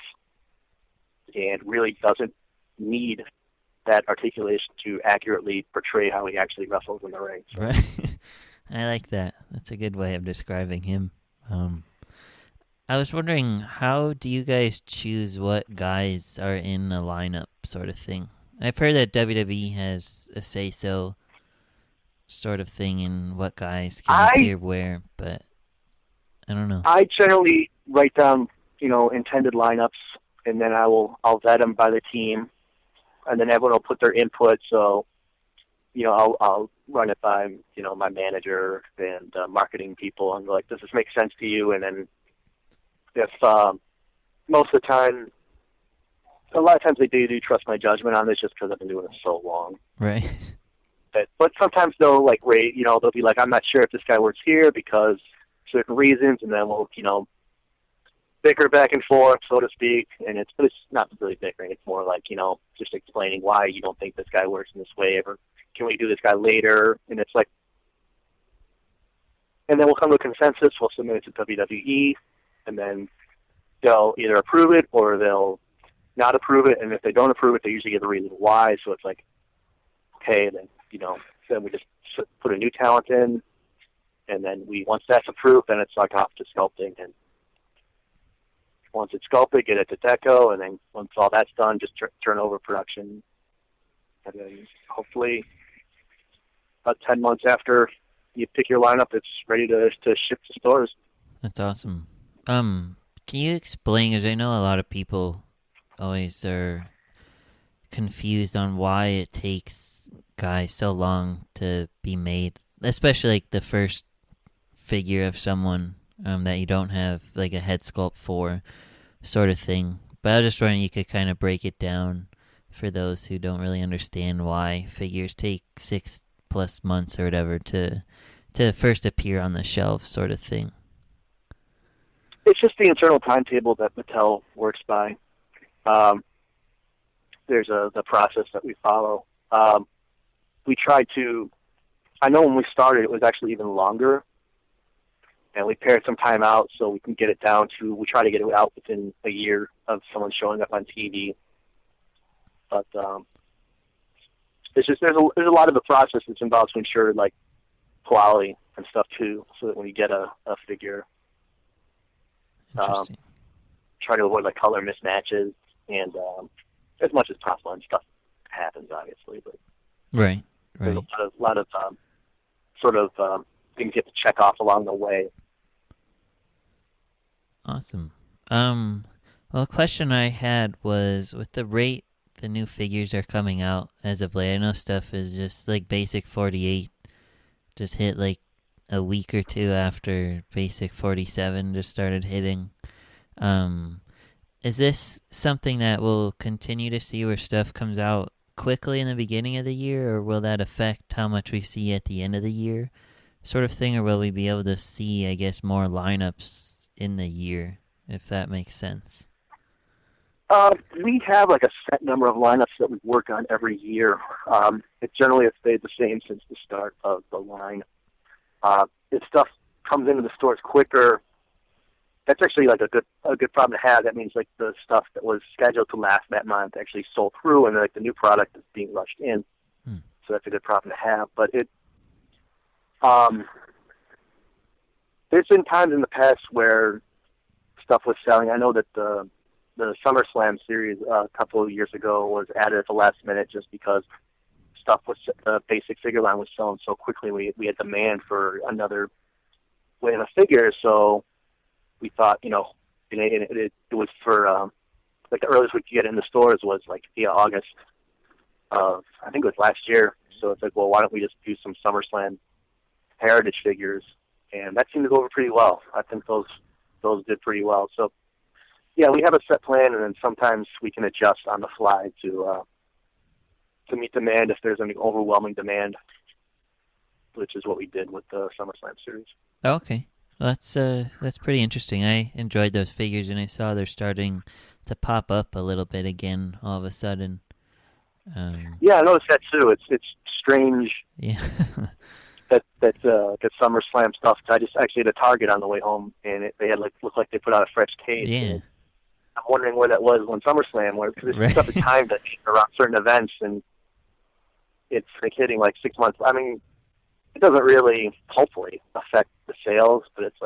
and really doesn't need that articulation to accurately portray how he actually wrestles in the ring. So. Right. I like that. That's a good way of describing him. I was wondering, how do you guys choose what guys are in a lineup, sort of thing? I've heard that WWE has a say-so sort of thing in what guys can appear where, but I don't know. I generally write down, intended lineups, and then I'll vet them by the team, and then everyone will put their input. So, I'll run it by, my manager and marketing people, and like, does this make sense to you? And then if most of the time, a lot of times they do trust my judgment on this, just because I've been doing it so long. Right. But sometimes they'll they'll be like, I'm not sure if this guy works here because certain reasons, and then we'll, bicker back and forth, so to speak. And it's not really bickering. It's more like, just explaining why you don't think this guy works in this way, or can we do this guy later? And it's like, and then we'll come to a consensus. We'll submit it to WWE, and then they'll either approve it or they'll not approve it. And if they don't approve it, they usually give a reason why. So it's like, okay, then then we just put a new talent in, and then once that's approved, then it's like off to sculpting. And once it's sculpted, get it to deco, and then once all that's done, just turn over production. And then hopefully about 10 months after you pick your lineup, it's ready to ship to stores. That's awesome. Can you explain, because I know a lot of people always are confused on why it takes guys so long to be made, especially like the first figure of someone that you don't have like a head sculpt for, sort of thing. But I was just wondering, you could kind of break it down for those who don't really understand why figures take 6+ months or whatever to first appear on the shelf, sort of thing. It's just the internal timetable that Mattel works by. There's the process that we follow. We try to, I know when we started it was actually even longer, and we paired some time out so we can get it down to, we try to get it out within a year of someone showing up on TV. But it's just, there's a lot of the process that's involved to ensure like quality and stuff too, so that when you get a figure, try to avoid like color mismatches and as much as possible, and stuff happens obviously, but right. There's a lot of things you have to check off along the way. Awesome. Well, a question I had was, with the rate the new figures are coming out as of late, I know stuff is just like Basic 48 just hit like a week or two after Basic 47 just started hitting. Is this something that we'll continue to see, where stuff comes out quickly in the beginning of the year, or will that affect how much we see at the end of the year, sort of thing, or will we be able to see, I guess, more lineups in the year, if that makes sense? We have like a set number of lineups that we work on every year. It generally has stayed the same since the start of the line. If stuff comes into the stores quicker, that's actually like a good problem to have. That means like the stuff that was scheduled to last that month actually sold through, and like the new product is being rushed in. So that's a good problem to have. But there's been times in the past where stuff was selling. I know that the SummerSlam series a couple of years ago was added at the last minute just because the basic figure line was selling so quickly. We had demand for another wave of figures, so we thought, it was for, like the earliest we could get in the stores was like via August of, I think it was last year. So it's like, well, why don't we just do some SummerSlam heritage figures, and that seemed to go over pretty well. I think those did pretty well. So, yeah, we have a set plan, and then sometimes we can adjust on the fly to meet demand if there's any overwhelming demand, which is what we did with the SummerSlam series. Okay. Well, that's pretty interesting. I enjoyed those figures, and I saw they're starting to pop up a little bit again all of a sudden. Yeah, I noticed that too. It's strange. Yeah. that SummerSlam stuff. I just actually had a Target on the way home, and they had looked like they put out a fresh case. Yeah. I'm wondering where that was when SummerSlam was, because this stuff is timed around certain events, and it's like hitting like 6 months. I mean, it doesn't really, hopefully, affect the sales, but it's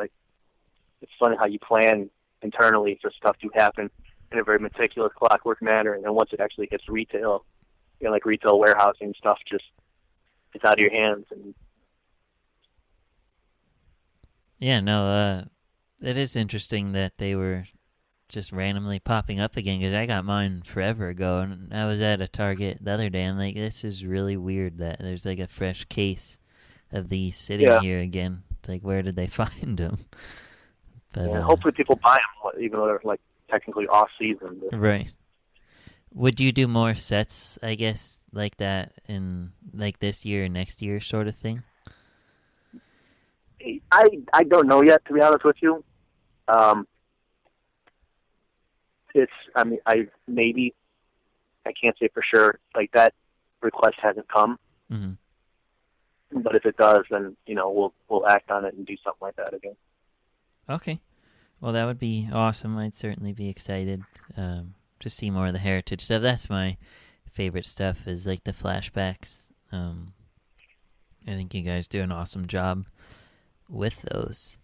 funny how you plan internally for stuff to happen in a very meticulous clockwork manner, and then once it actually hits retail, like retail warehousing stuff, just it's out of your hands. And yeah, no, it is interesting that they were just randomly popping up again, because I got mine forever ago, and I was at a Target the other day. I'm like, this is really weird that there's like a fresh case of these sitting here again. It's like, where did they find them? But hopefully people buy them, even though they're like technically off season. Right. Would you do more sets, I guess, like that in like this year or next year sort of thing? I don't know yet, to be honest with you. Maybe. I can't say for sure. Like, that request hasn't come. Mm-hmm. But if it does, then, we'll act on it and do something like that again. Okay. Well, that would be awesome. I'd certainly be excited to see more of the heritage stuff. That's my favorite stuff, is like the flashbacks. I think you guys do an awesome job with those.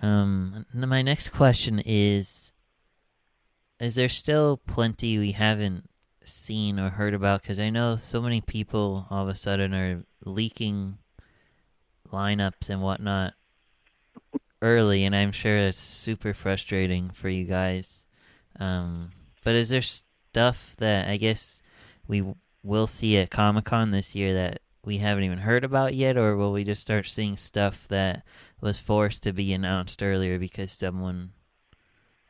My next question is there still plenty we haven't seen or heard about? Because I know so many people all of a sudden are leaking lineups and whatnot early, and I'm sure it's super frustrating for you guys. But is there stuff that I guess we will see at Comic-Con this year that we haven't even heard about yet, or will we just start seeing stuff that was forced to be announced earlier because someone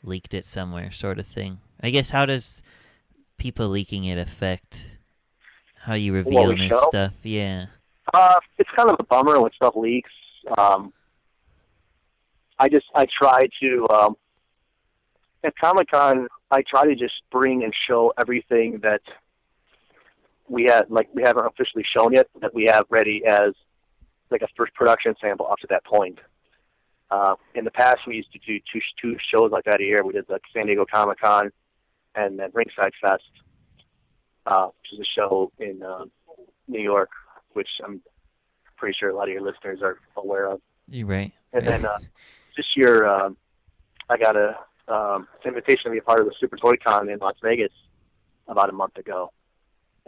leaked it somewhere, sort of thing? I guess, how does people leaking it affect how you reveal this stuff? Yeah. It's kind of a bummer when stuff leaks. I try to at Comic-Con, I try to just bring and show everything that we haven't officially shown yet, that we have ready as like a first production sample up to that point. In the past, we used to do two shows like that a year. We did like San Diego Comic-Con and then Ringside Fest, which is a show in New York, which I'm pretty sure a lot of your listeners are aware of. You're right. And then this year, I got a invitation to be a part of the Super Toy Con in Las Vegas about a month ago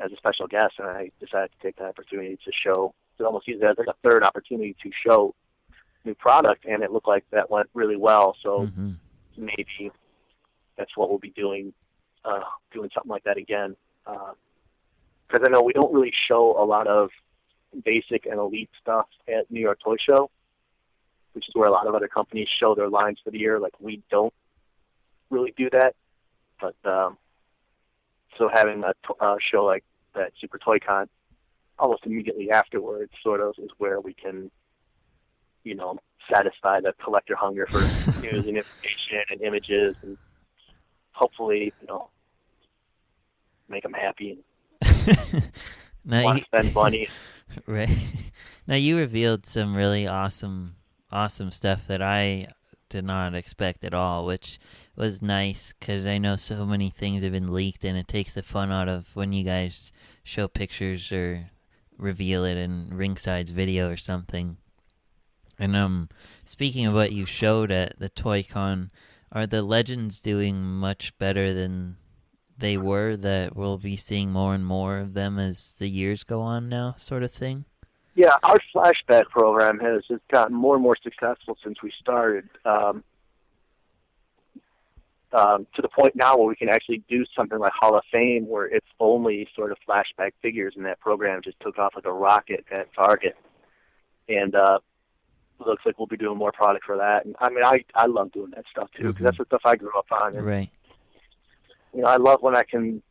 as a special guest, and I decided to take the opportunity to almost use it as like a third opportunity to show new product, and it looked like that went really well. So maybe that's what we'll be doing something like that again. Because I know we don't really show a lot of basic and elite stuff at New York Toy Show, which is where a lot of other companies show their lines for the year. Like, we don't really do that. But so having a show like that, Super Toy Con, almost immediately afterwards, sort of, is where we can, satisfy the collector hunger for news and information and images, and hopefully, make them happy and want to spend money. Right. Now, you revealed some really awesome stuff that I did not expect at all, which was nice, because I know so many things have been leaked, and it takes the fun out of when you guys show pictures or reveal it in Ringside's video or something. And speaking of what you showed at the Toy-Con, are the Legends doing much better than they were, that we'll be seeing more and more of them as the years go on now, sort of thing? Yeah, our flashback program has gotten more and more successful since we started, to the point now where we can actually do something like Hall of Fame, where it's only sort of flashback figures, and that program just took off like a rocket at Target. and looks like we'll be doing more product for that. And I mean, I love doing that stuff too, because that's the stuff I grew up on. And, Right. you know, I love when I can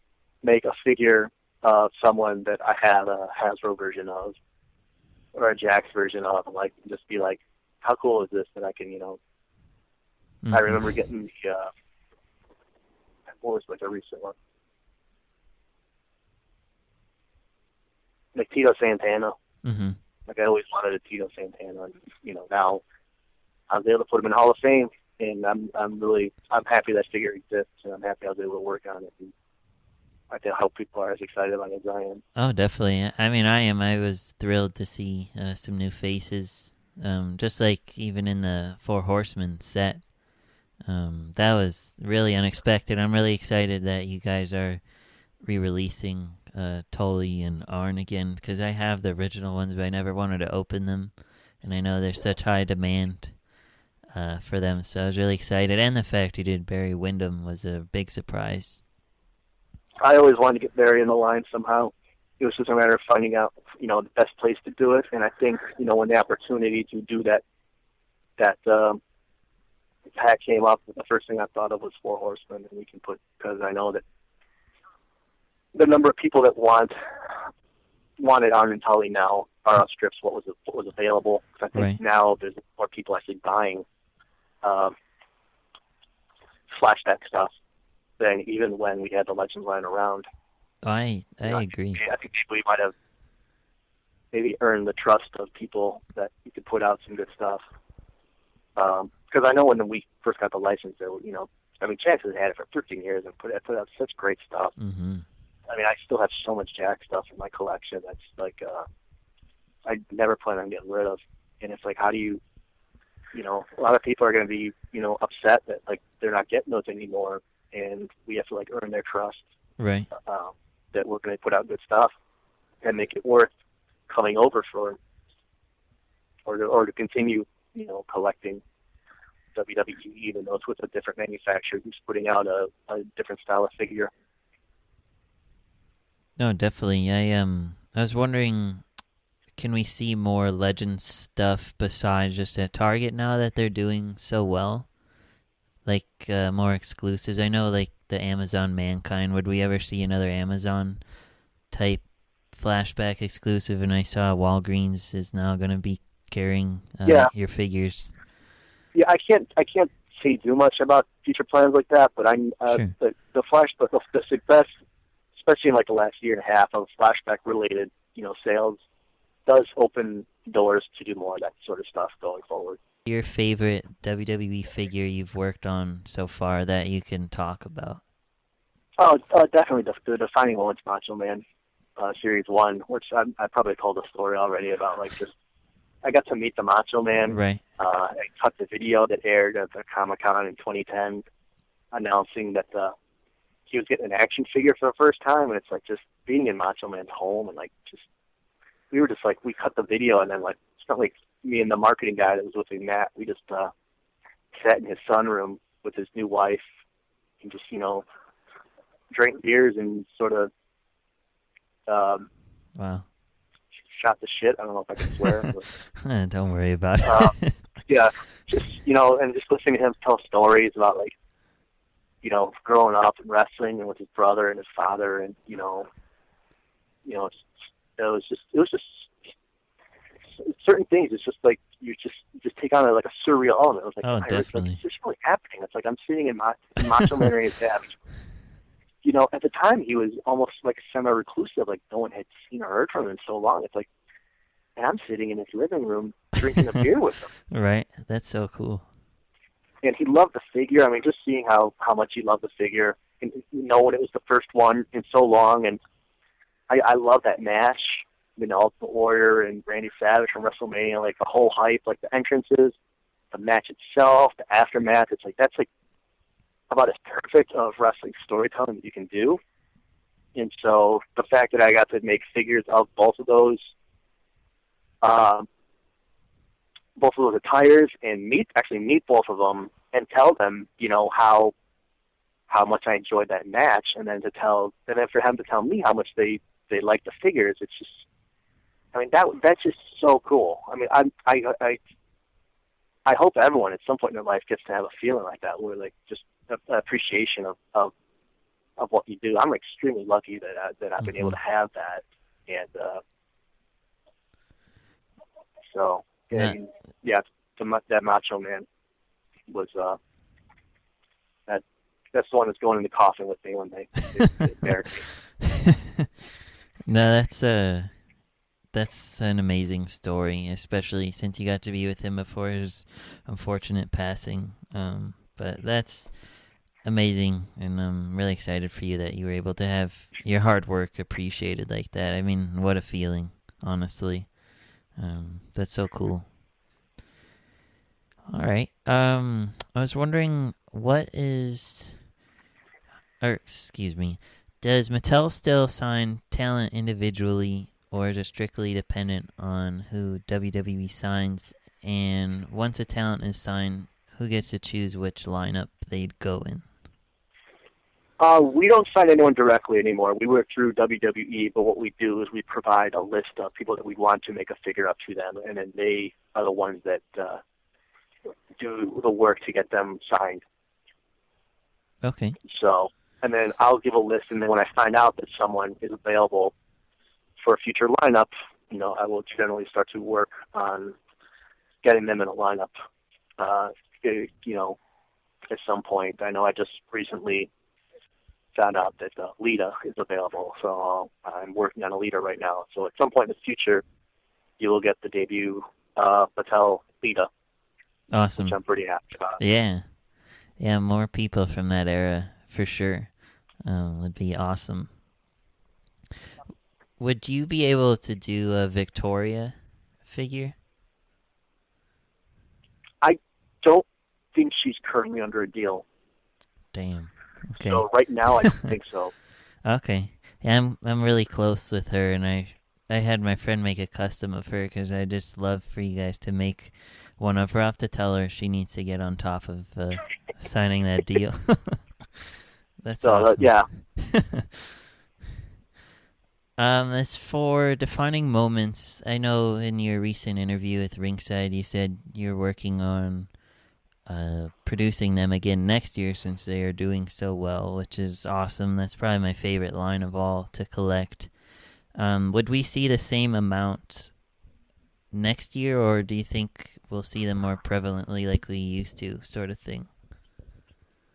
make a figure of someone that I have a Hasbro version of or a Jax version of, and like just be like, how cool is this that I can, you know? I remember getting the what was like a recent one, like Tito Santana. Like I always wanted a Tito Santana, and you know, now I was able to put him in Hall of Fame, and I'm happy that figure exists, and I'm happy I was able to work on it. And I think I hope people are as excited about it as I am. Oh, definitely. I mean, I am. I was thrilled to see some new faces, just like even in the Four Horsemen set. That was really unexpected. I'm really excited that you guys are re-releasing Tully and Arn again, because I have the original ones, but I never wanted to open them, and I know there's such high demand for them, so I was really excited. And the fact you did Barry Windham was a big surprise. I always wanted to get Barry in the line somehow. It was just a matter of finding out, you know, the best place to do it. And I think, you know, when the opportunity to do that pack came up, the first thing I thought of was Four Horsemen, and we can put, because I know that the number of people that wanted Arn and Tully now are outstrips what was available. I think now there's more people actually buying flashback stuff than even when we had the Legends line around. I agree. I think we might have maybe earned the trust of people that we could put out some good stuff. Because I know when we first got the license, there, you know, I mean, Jax has had it for 13 years and put out such great stuff. I mean, I still have so much Jax stuff in my collection that's like I never plan on getting rid of. And it's like, how do you know, a lot of people are going to be, you know, upset that like they're not getting those anymore, and we have to like earn their trust. Right. That we're going to put out good stuff and make it worth coming over for, or to continue, you know, collecting WWE, even though it's with a different manufacturer who's putting out a different style of figure. No, definitely. I was wondering, can we see more Legends stuff besides just at Target now that they're doing so well? Like more exclusives. I know, like the Amazon Mankind. Would we ever see another Amazon type flashback exclusive? And I saw Walgreens is now going to be carrying your figures. Yeah, I can't say too much about future plans like that, but I'm Sure. the success, especially in like the last year and a half of flashback related, you know, sales, does open doors to do more of that sort of stuff going forward. Your favorite WWE figure you've worked on so far that you can talk about? Oh, definitely the defining moments, Macho Man, Series 1, which I probably told a story already about, like, just I got to meet the Macho Man. Right. I cut the video that aired at the Comic-Con in 2010 announcing that he was getting an action figure for the first time, and it's like just being in Macho Man's home, and like just we were just like, we cut the video, and then like it's not like me and the marketing guy that was with me, Matt, we just sat in his sunroom with his new wife and just, you know, drank beers and sort of Wow. shot the shit. I don't know if I can swear. But, don't worry about it. yeah, just, you know, and just listening to him tell stories about, like, you know, growing up and wrestling and with his brother and his father, and it was just certain things. It's just like you just take on like a surreal element. It was like, Oh, definitely. Like, is this really happening? It's like I'm sitting in Macho Man and his dad. You know, at the time he was almost like semi-reclusive, like no one had seen or heard from him in so long. It's like, and I'm sitting in his living room drinking a beer with him. Right, that's so cool. And he loved the figure. I mean, just seeing how much he loved the figure, and knowing it was the first one in so long. And I love that match, you know, Ultimate Warrior and Randy Savage from WrestleMania, like the whole hype, like the entrances, the match itself, the aftermath. It's like, that's like about as perfect of wrestling storytelling that you can do. And so the fact that I got to make figures of both of those attires and meet both of them and tell them, you know, how much I enjoyed that match, and then for him to tell me how much they like the figures, it's just, I mean, that's just so cool. I mean, I hope everyone at some point in their life gets to have a feeling like that, where like just an appreciation of what you do. I'm extremely lucky that I've been able to have that, and so yeah, I mean, yeah, that Macho Man was that's the one that's going in the coffin with me when they buried me. No, that's an amazing story, especially since you got to be with him before his unfortunate passing. But that's amazing, and I'm really excited for you that you were able to have your hard work appreciated like that. I mean, what a feeling, honestly. That's so cool. All right. I was wondering, does Mattel still sign talent individually, or is it strictly dependent on who WWE signs? And once a talent is signed, who gets to choose which lineup they'd go in? We don't sign anyone directly anymore. We work through WWE, but what we do is we provide a list of people that we want to make a figure up to them, and then they are the ones that do the work to get them signed. Okay. So, and then I'll give a list, and then when I find out that someone is available for a future lineup, I will generally start to work on getting them in a lineup. At some point, I know I just recently found out that Lita is available, so I'm working on a Lita right now. So at some point in the future, you will get the debut Mattel Lita. Awesome. Which I'm pretty happy about. Yeah, more people from that era for sure would be awesome. Would you be able to do a Victoria figure? I don't think she's currently under a deal. Damn. Okay. So right now, I don't think so. Okay. Yeah, I'm really close with her, and I had my friend make a custom of her because I just love for you guys to make one of her. I'll have to tell her she needs to get on top of signing that deal. That's awesome. Yeah. As for defining moments, I know in your recent interview with Ringside, you said you're working on producing them again next year since they are doing so well, which is awesome. That's probably my favorite line of all to collect. Would we see the same amount next year, or do you think we'll see them more prevalently like we used to, sort of thing?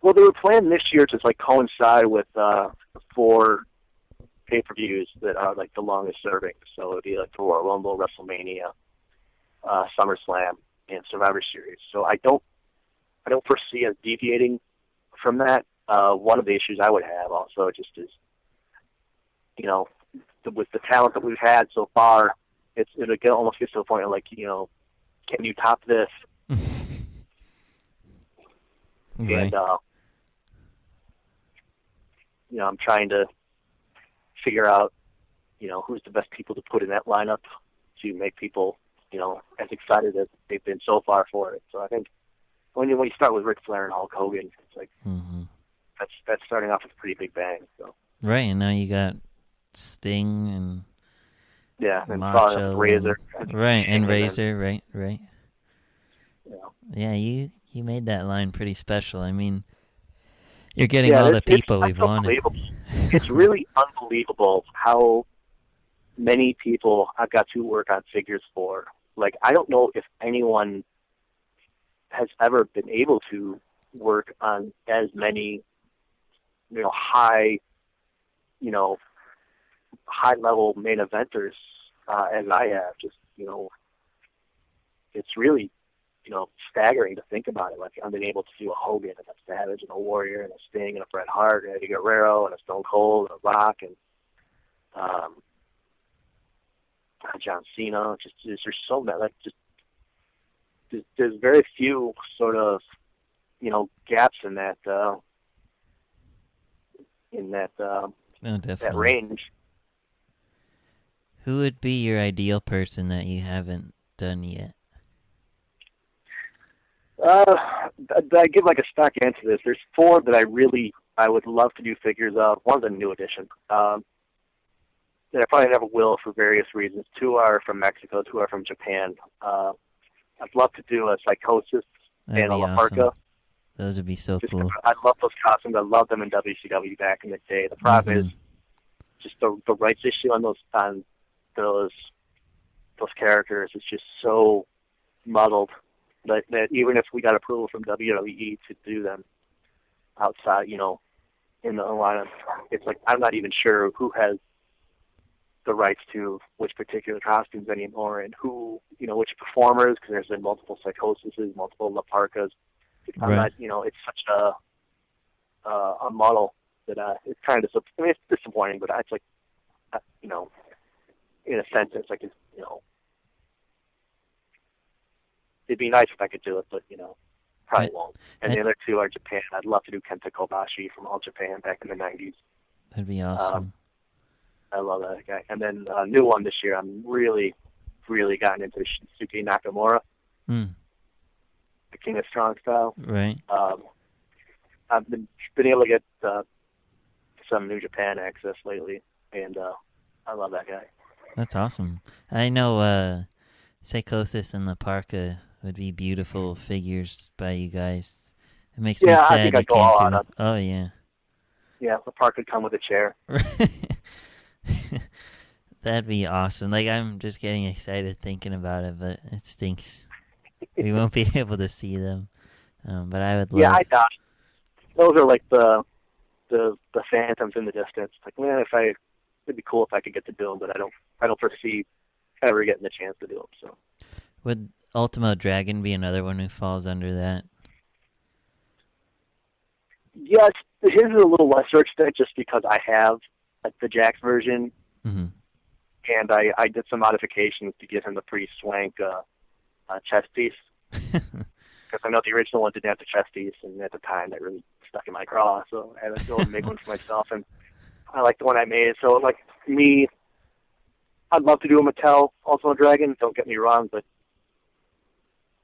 Well, they were planned this year to coincide with 4 pay-per-views that are the longest serving. So it would be the Royal Rumble, WrestleMania, SummerSlam, and Survivor Series. So I don't foresee us deviating from that. One of the issues I would have also just is, with the talent that we've had so far, it'll almost get to a point of can you top this? Right. And I'm trying to figure out who's the best people to put in that lineup to make people as excited as they've been so far for it. So I think when you start with Ric Flair and Hulk Hogan, it's that's starting off with a pretty big bang. So right, and now you got Sting and and Macho, Razor, and Razor, right. Yeah, you made that line pretty special. I mean, you're getting all the people we've wanted. It's really unbelievable how many people I've got to work on figures for. I don't know if anyone has ever been able to work on as many, high level main eventers as I have. Just, it's really, staggering to think about it. I've been able to do a Hogan and a Savage and a Warrior and a Sting and a Bret Hart and Eddie Guerrero and a Stone Cold and a Rock and John Cena. There's so many. There's very few sort of gaps in that that range. Who would be your ideal person that you haven't done yet? I give a stock answer to this. There's 4 that I would love to do figures of. One's a new addition. that I probably never will for various reasons. 2 are from Mexico, 2 are from Japan. I'd love to do a Psychosis That'd and a be La Parka. awesome. Those would be so cool. I love those costumes. I love them in WCW back in the day. The problem is just the rights issue on those characters is just so muddled that even if we got approval from WWE to do them outside, in the line, it's like I'm not even sure who has the rights to which particular costumes anymore, and who, which performers, because there's been multiple Psychoses, multiple La Parkas. I'm not, it's such a model that it's kind of, it's disappointing, but it's like, in a sense, it's like, it'd be nice if I could do it, but, probably won't. And the other 2 are Japan. I'd love to do Kenta Kobashi from All Japan back in the 90s. That'd be awesome. I love that guy. And then a new one this year, I'm really, really gotten into Shinsuke Nakamura. The King of Strong Style. Right. I've been able to get some New Japan access lately, and I love that guy. That's awesome. I know Psychosis and La Parka would be beautiful figures by you guys. It makes me sad I think you I'd go all can't do on it. Oh, yeah. Yeah, the park could come with a chair. That'd be awesome. Like, I'm just getting excited thinking about it, but it stinks. We won't be able to see them. But I would love... Yeah, I thought those are like the phantoms in the distance. Like, man, it'd be cool if I could get to do them, but I don't foresee ever getting the chance to do them. So, would Ultimo Dragon be another one who falls under that? yes, his is a little lesser extent just because I have the Jax version, and I did some modifications to give him the pretty swank chest piece. Because I know the original one didn't have the chest piece, and at the time that really stuck in my craw, so I had to go and make one for myself, and I like the one I made. So, like, me, I'd love to do a Mattel Ultimo Dragon, don't get me wrong, but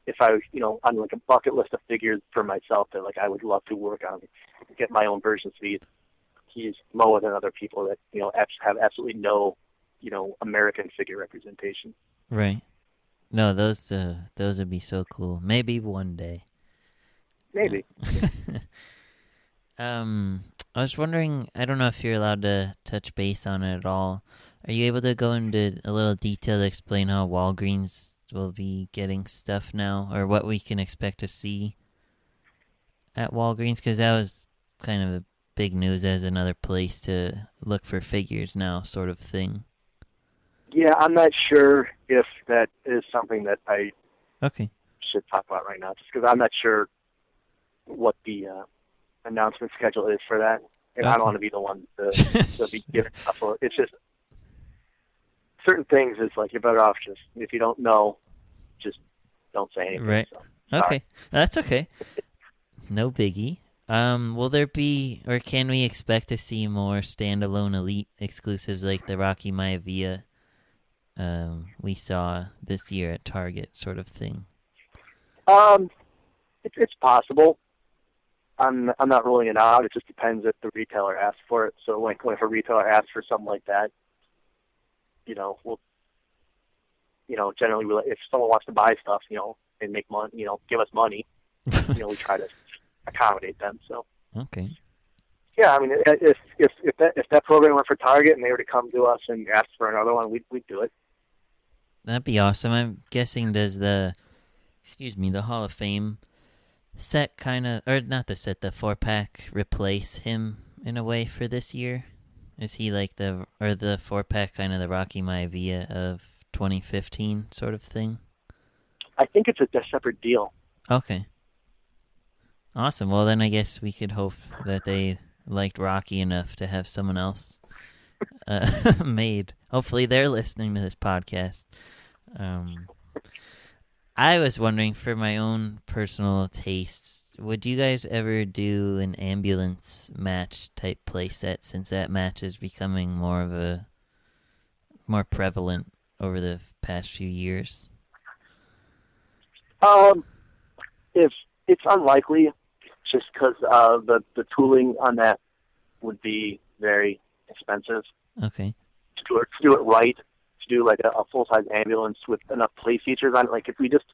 if I was, on like a bucket list of figures for myself that like I would love to work on, get my own versions of he's lower than other people that, have absolutely no, American figure representation. Right. No, those would be so cool. Maybe one day. Maybe. I was wondering, I don't know if you're allowed to touch base on it at all. Are you able to go into a little detail to explain how Walgreens will be getting stuff now, or what we can expect to see at Walgreens? Because that was kind of a big news as another place to look for figures now, sort of thing. Yeah, I'm not sure if that is something that I should talk about right now, just because I'm not sure what the announcement schedule is for that, and I don't want to be the one to be giving stuff. It's just certain things is like you're better off just, if you don't know, just don't say anything. Right. So, okay. That's okay. No biggie. Will there be, or can we expect to see more standalone Elite exclusives like the Rocky Maivia we saw this year at Target, sort of thing? It's possible. I'm not ruling it out. It just depends if the retailer asks for it. So like if a retailer asks for something like that, we'll, generally if someone wants to buy stuff, and make money, give us money, we try to accommodate them. So okay. Yeah, I mean, if that program went for Target and they were to come to us and ask for another one, we'd do it. That'd be awesome. I'm guessing does the Hall of Fame set kind of, or not the set, the 4-pack replace him in a way for this year? Is he like the 4-pack kind of the Rocky Maivia of 2015 sort of thing? I think it's a separate deal. Okay. Awesome. Well, then I guess we could hope that they liked Rocky enough to have someone else made. Hopefully they're listening to this podcast. I was wondering, for my own personal tastes, would you guys ever do an ambulance match type playset, since that match is becoming more prevalent over the past few years? If it's unlikely, just because the tooling on that would be very expensive. Okay. to do it right, to do like a full size ambulance with enough play features on it. Like if we just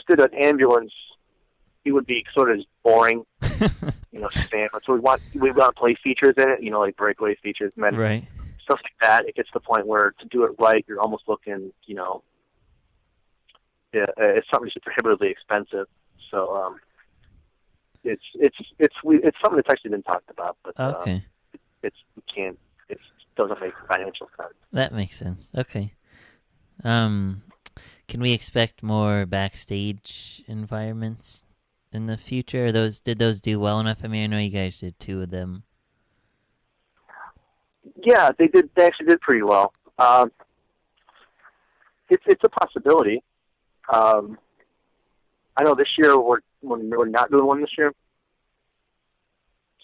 did an ambulance, it would be sort of boring, standard. So we want play features in it, like breakaway features, and then Right. stuff like that. It gets to the point where to do it right, you're almost looking, it's something that's prohibitively expensive. So it's something that's actually been talked about, but Okay. it doesn't make financial sense. That makes sense. Okay. Can we expect more backstage environments in the future? Did those do well enough? I mean, I know you guys did 2 of them. Yeah, they did. They actually did pretty well. It's a possibility. I know this year we're not doing one this year,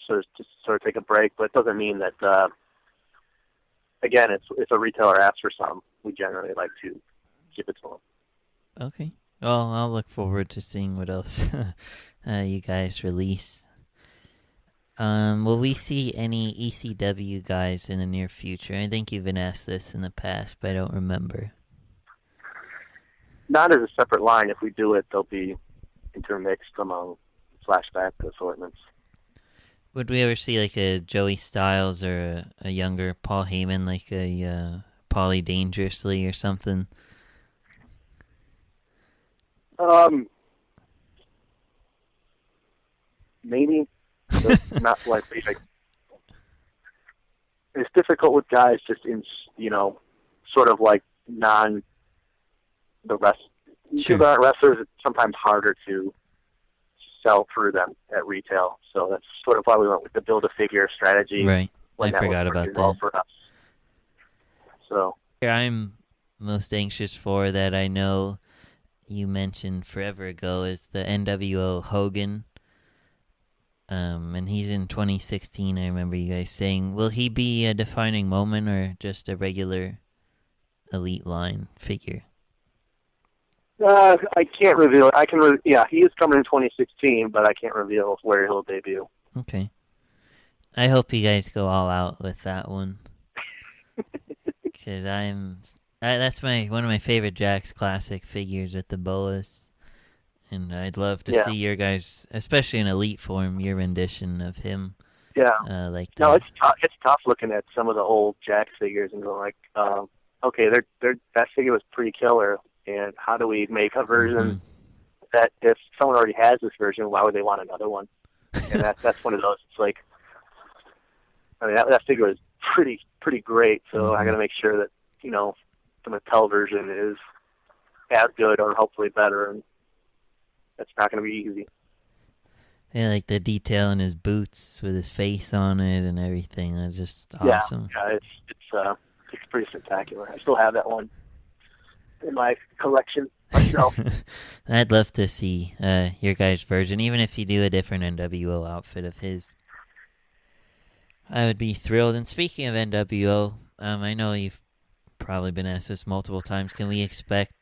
so just sort of take a break. But it doesn't mean that. Again, if a retailer asks for some, we generally like to give it to them. Okay. Well, I'll look forward to seeing what else you guys release. Will we see any ECW guys in the near future? I think you've been asked this in the past, but I don't remember. Not as a separate line. If we do it, they'll be intermixed among flashback assortments. Would we ever see like a Joey Styles or a younger Paul Heyman, like a Paulie Dangerously or something? Maybe. Not likely. It's difficult with guys just in, sort of like the rest. Sure. The wrestlers, it's sometimes harder to sell through them at retail. So that's sort of why we went with the build-a-figure strategy. Right. I forgot about that. Well for us. So I'm most anxious for that I know you mentioned forever ago is the NWO Hogan. And he's in 2016. I remember you guys saying, will he be a defining moment or just a regular elite line figure? I can't reveal. He is coming in 2016, but I can't reveal where he'll debut. Okay. I hope you guys go all out with that one. Because that's one of my favorite Jakks Classic figures at the Boas. And I'd love to see your guys, especially in elite form, your rendition of him. Yeah. It's it's tough looking at some of the old Jakks figures and going like, okay, that figure was pretty killer, and how do we make a version that if someone already has this version, why would they want another one? And that's one of those. It's like, I mean, that figure is pretty great. So I got to make sure that the Mattel version is as good or hopefully better, and that's not going to be easy. Yeah, like the detail in his boots with his face on it and everything. That's just awesome. Yeah, it's pretty spectacular. I still have that one in my collection myself. I'd love to see your guys' version, even if you do a different NWO outfit of his. I would be thrilled. And speaking of NWO, I know you've probably been asked this multiple times. Can we expect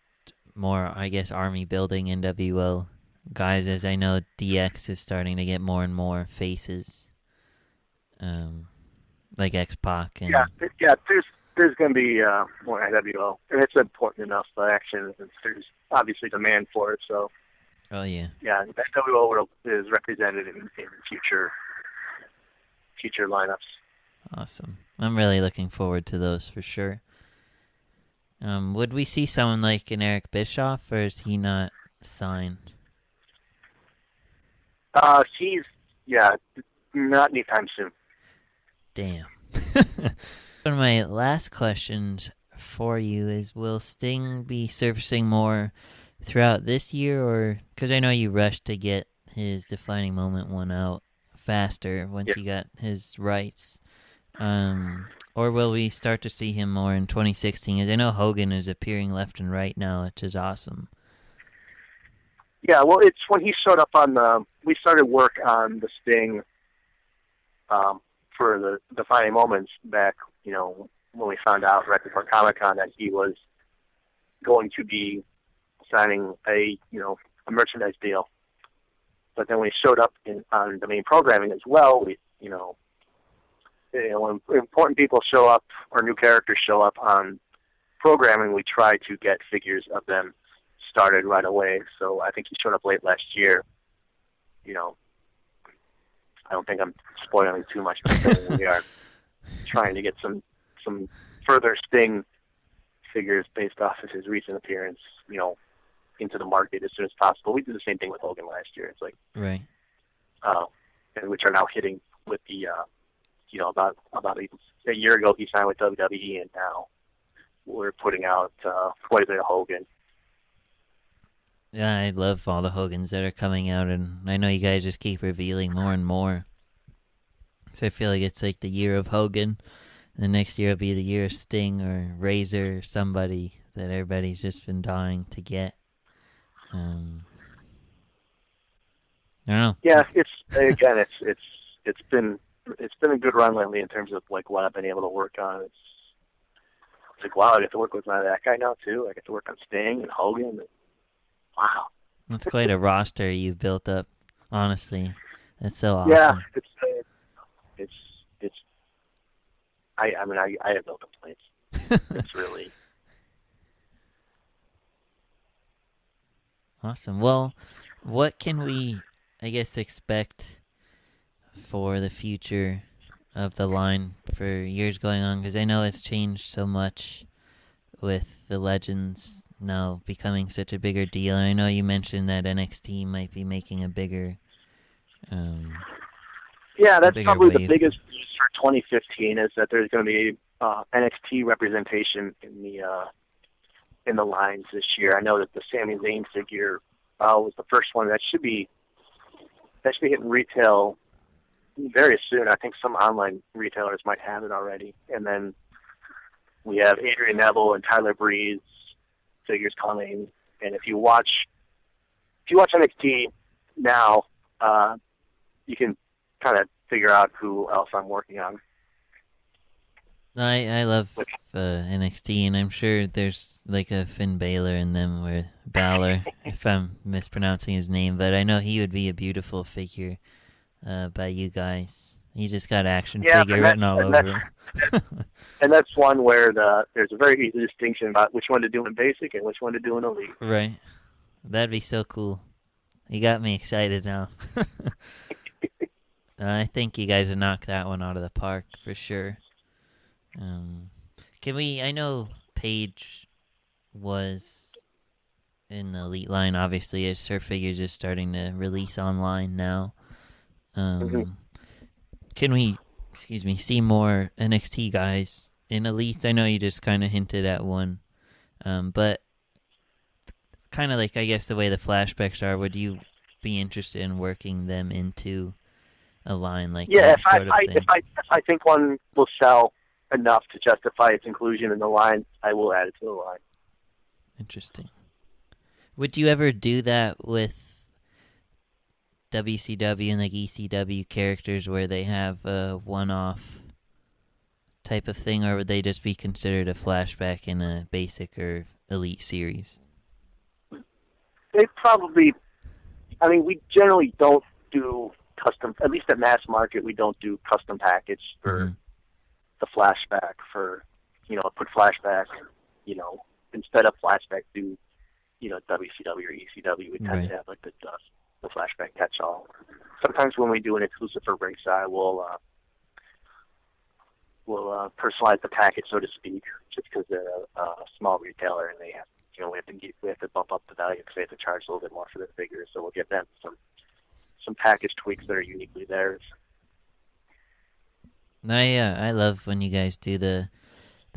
more, I guess, army building NWO guys? As I know DX is starting to get more and more faces, like X-Pac. And there's going to be more NWO, and it's important enough action. There's obviously demand for it, so. Oh yeah. Yeah, NWO is represented in future lineups. Awesome. I'm really looking forward to those for sure. Would we see someone like an Eric Bischoff, or is he not signed? He's not anytime soon. Damn. One of my last questions for you is, will Sting be surfacing more throughout this year, or because I know you rushed to get his defining moment one out faster once you got his rights, or will we start to see him more in 2016? As I know Hogan is appearing left and right now, which is awesome. Yeah, well, it's when he showed up we started work on the Sting for the defining moments back, when we found out right before Comic-Con that he was going to be signing a merchandise deal. But then when he showed up on the main programming as well, when important people show up or new characters show up on programming, we try to get figures of them started right away. So I think he showed up late last year. You know, I don't think I'm spoiling too much, but we are trying to get some further Sting figures based off of his recent appearance, you know, into the market as soon as possible. We did the same thing with Hogan last year. It's like, Right. And which are now hitting with the, you know, about a year ago he signed with WWE, and now we're putting out quite a bit of Hogan. Yeah, I love all the Hogans that are coming out, and I know you guys just keep revealing more and more. So I feel like it's like the year of Hogan. The next year will be the year of Sting or Razor or somebody that everybody's just been dying to get. I don't know. Yeah, it's been a good run lately in terms of like what I've been able to work on. It's like, wow, I get to work with that guy now too. I get to work on Sting and Hogan. And, wow, That's quite a roster you've built up. Honestly, that's so awesome. Yeah, it's. I mean, I have no complaints. It's really awesome. Well, what can we, I guess, expect for the future of the line for years going on? Because I know it's changed so much with the Legends now becoming such a bigger deal. And I know you mentioned that NXT might be making a bigger yeah, that's bigger probably wave. the biggest news for 2015 is that there's going to be NXT representation in the lines this year. I know that the Sami Zayn figure was the first one that should be hitting retail very soon. I think some online retailers might have it already. And then we have Adrian Neville and Tyler Breeze figures coming. And if you watch NXT now, you can kind of figure out who else I'm working on. I love NXT, and I'm sure there's like a Finn Balor in them, or Balor, if I'm mispronouncing his name, but I know he would be a beautiful figure by you guys. He just got action figure written all over him. And that's one where there's a very easy distinction about which one to do in basic and which one to do in elite. Right. That'd be so cool. You got me excited now. I think you guys have knocked that one out of the park for sure. I know Paige was in the elite line, obviously, as her figures are starting to release online now. Can we, see more NXT guys in elites? I know you just kind of hinted at one, but kind of like, I guess, the way the flashbacks are, would you be interested in working them into a line like that sort of thing? If I think one will sell enough to justify its inclusion in the line, I will add it to the line. Interesting. Would you ever do that with WCW and like ECW characters where they have a one-off type of thing, or would they just be considered a flashback in a basic or elite series? They probably, I mean, we generally don't do custom, at least at mass market, we don't do custom package for the flashback for, put flashback, instead of flashback do, WCW or ECW, we tend to have like the flashback catch-all. Sometimes when we do an exclusive for Ringside, we'll personalize the package, so to speak, just because they're a small retailer and they have, we have to bump up the value because they have to charge a little bit more for their figures. So we'll give them some package tweaks that are uniquely theirs. I love when you guys do the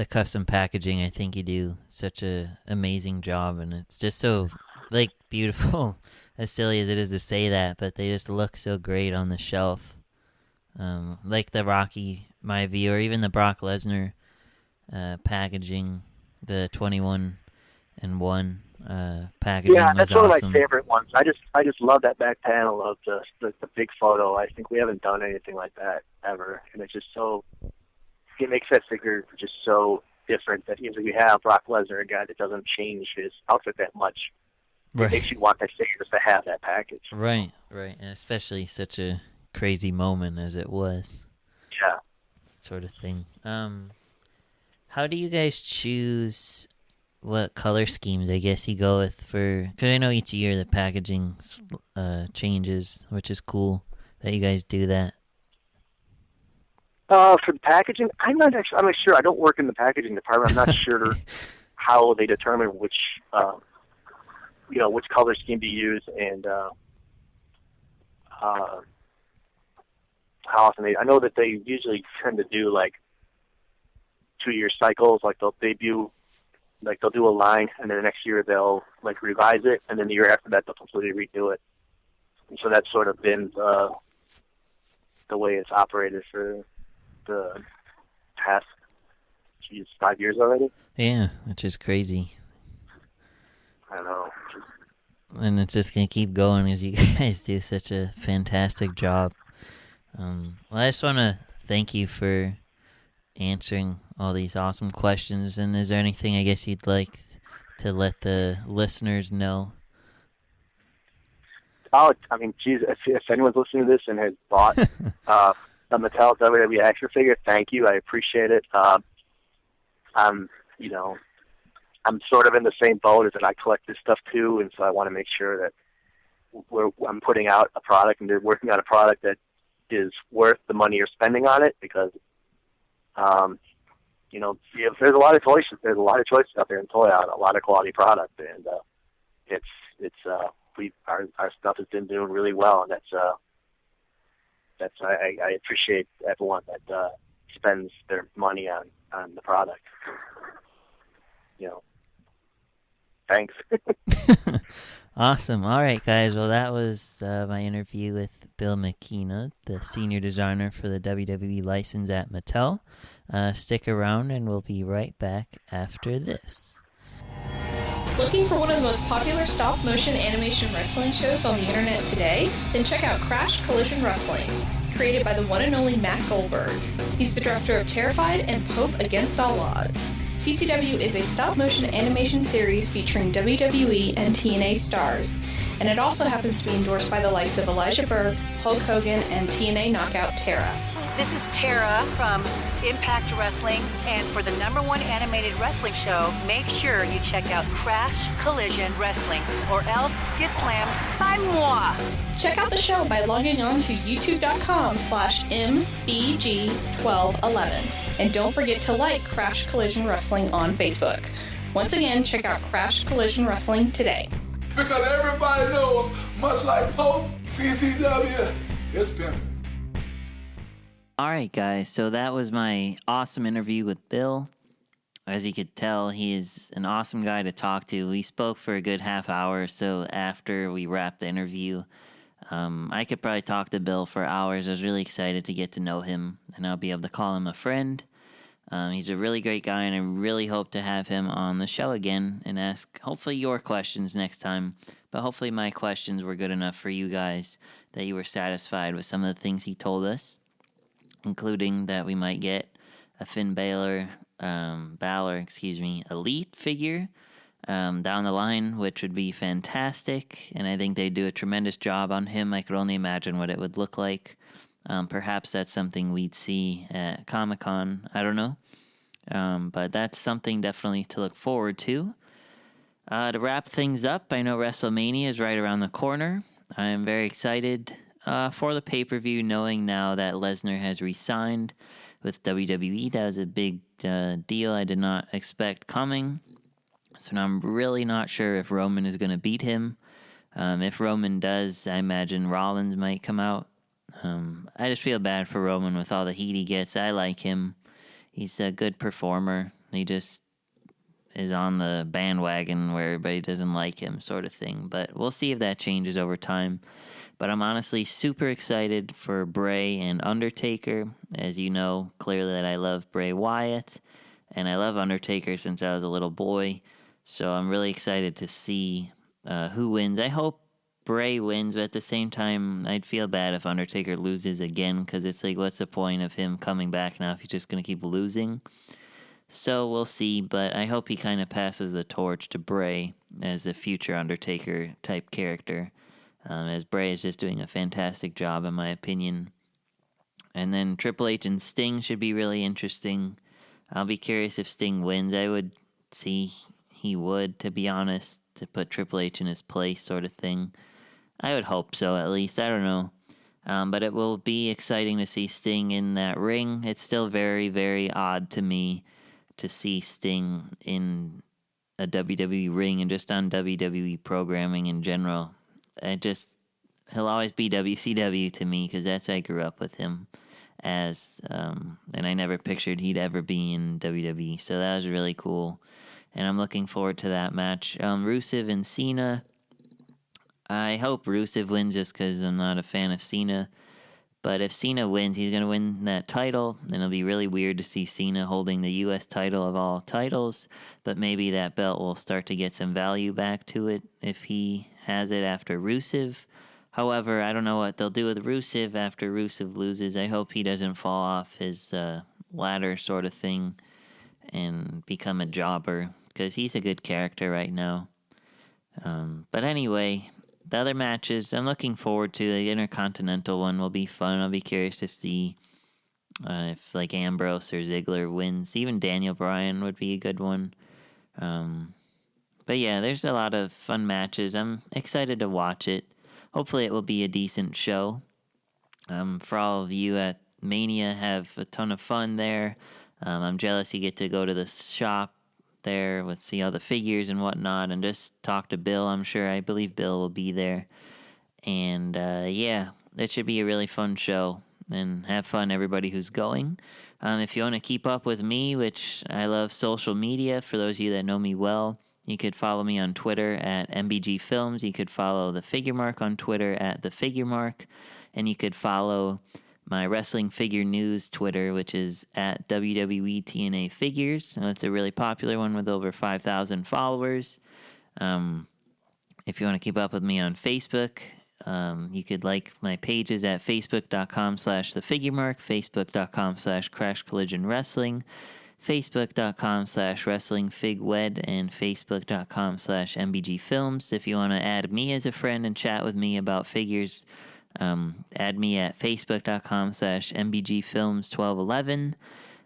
custom packaging. I think you do such a amazing job, and it's just so like beautiful. As silly as it is to say that, but they just look so great on the shelf. Like the Rocky Maivia, or even the Brock Lesnar packaging, the 21-1 packaging. Yeah, that's one awesome. of my favorite ones. I just love that back panel of the big photo. I think we haven't done anything like that ever, and it's just so, it makes that figure just so different that even if you have Brock Lesnar, a guy that doesn't change his outfit that much, it makes you want that figure just to have that package. Right, and especially such a crazy moment as it was. Yeah. sort of thing. How do you guys choose what color schemes, I guess, you go with for... Because I know each year the packaging changes, which is cool that you guys do that. For the packaging, I'm not sure. I don't work in the packaging department. I'm not sure how they determine which color scheme to use and how often I know that they usually tend to do like 2-year cycles. Like they'll debut, like they'll do a line, and then the next year they'll like revise it, and then the year after that they'll completely redo it. And so that's sort of been the way it's operated for the past 5 years already. Yeah, which is crazy. I don't know. And it's just going to keep going as you guys do such a fantastic job. Well, I just want to thank you for answering all these awesome questions. And is there anything I guess you'd like to let the listeners know? Oh, I mean, geez, if anyone's listening to this and has bought a Mattel WWE action figure, thank you. I appreciate it. I'm sort of in the same boat as that I collect this stuff too, and so I want to make sure that I'm putting out a product and they're working on a product that is worth the money you're spending on it, because there's a lot of choices. There's a lot of choices out there in toy out, a lot of quality product, and our stuff has been doing really well, and I appreciate everyone that spends their money on the product. Thanks. Awesome. All right, guys. Well, that was my interview with Bill Miekina, the senior designer for the WWE license at Mattel. Stick around, and we'll be right back after this. Looking for one of the most popular stop-motion animation wrestling shows on the internet today? Then check out Crash Collision Wrestling, created by the one and only Matt Goldberg. He's the director of Terrified and Pope Against All Odds. CCW is a stop-motion animation series featuring WWE and TNA stars, and it also happens to be endorsed by the likes of Elijah Burke, Hulk Hogan, and TNA knockout Tara. This is Tara from Impact Wrestling, and for the #1 animated wrestling show, make sure you check out Crash Collision Wrestling, or else get slammed by moi. Check out the show by logging on to youtube.com/mbg1211, and don't forget to like Crash Collision Wrestling on Facebook. Once again, check out Crash Collision Wrestling today. Because everybody knows, much like Pope, CCW is pimping. All right, guys. So that was my awesome interview with Bill. As you could tell, he is an awesome guy to talk to. We spoke for a good half hour or so after we wrapped the interview. I could probably talk to Bill for hours. I was really excited to get to know him, and I'll be able to call him a friend. He's a really great guy, and I really hope to have him on the show again and ask, hopefully, your questions next time. But hopefully my questions were good enough for you guys that you were satisfied with some of the things he told us, including that we might get a Finn Balor, Elite figure down the line, which would be fantastic, and I think they do a tremendous job on him. I could only imagine what it would look like. Perhaps that's something we'd see at Comic-Con. I don't know. But that's something definitely to look forward to. To wrap things up, I know WrestleMania is right around the corner. I am very excited for the pay-per-view, knowing now that Lesnar has re-signed with WWE. That was a big deal I did not expect coming. So now I'm really not sure if Roman is going to beat him. If Roman does, I imagine Rollins might come out. I just feel bad for Roman with all the heat he gets. I like him. He's a good performer. He just is on the bandwagon where everybody doesn't like him, sort of thing. But we'll see if that changes over time. But I'm honestly super excited for Bray and Undertaker. As you know, clearly that I love Bray Wyatt, and I love Undertaker since I was a little boy. So I'm really excited to see who wins. I hope Bray wins, but at the same time, I'd feel bad if Undertaker loses again, because it's like, what's the point of him coming back now if he's just going to keep losing? So we'll see, but I hope he kind of passes the torch to Bray as a future Undertaker-type character, as Bray is just doing a fantastic job, in my opinion. And then Triple H and Sting should be really interesting. I'll be curious if Sting wins. I would see he would, to be honest, to put Triple H in his place sort of thing. I would hope so, at least. I don't know. But it will be exciting to see Sting in that ring. It's still very, very odd to me to see Sting in a WWE ring and just on WWE programming in general. He'll always be WCW to me because that's I grew up with him as, and I never pictured he'd ever be in WWE. So that was really cool, and I'm looking forward to that match. Rusev and Cena. I hope Rusev wins just because I'm not a fan of Cena. But if Cena wins, he's going to win that title, and it'll be really weird to see Cena holding the U.S. title of all titles, but maybe that belt will start to get some value back to it if he has it after Rusev. However, I don't know what they'll do with Rusev after Rusev loses. I hope he doesn't fall off his ladder sort of thing and become a jobber, because he's a good character right now. But anyway, the other matches I'm looking forward to. The Intercontinental one will be fun. I'll be curious to see if like Ambrose or Ziggler wins. Even Daniel Bryan would be a good one. But yeah, there's a lot of fun matches. I'm excited to watch it. Hopefully it will be a decent show. For all of you at Mania, have a ton of fun there. I'm jealous you get to go to the shop there with see all the figures and whatnot and just talk to Bill. I believe Bill will be there. And yeah, it should be a really fun show. And have fun, everybody who's going. If you want to keep up with me, which I love social media, for those of you that know me well, you could follow me on Twitter at MBG Films. You could follow The Figure Mark on Twitter at The Figure Mark. And you could follow my Wrestling Figure News Twitter, which is at WWE TNA Figures. That's a really popular one with over 5,000 followers. If you want to keep up with me on Facebook, you could like my pages at facebook.com/thefiguremark, facebook.com/Crash Collision Wrestling, facebook.com/WrestlingFigWed, and facebook.com/MBG Films. If you want to add me as a friend and chat with me about figures, add me at facebook.com/MBGFilms1211,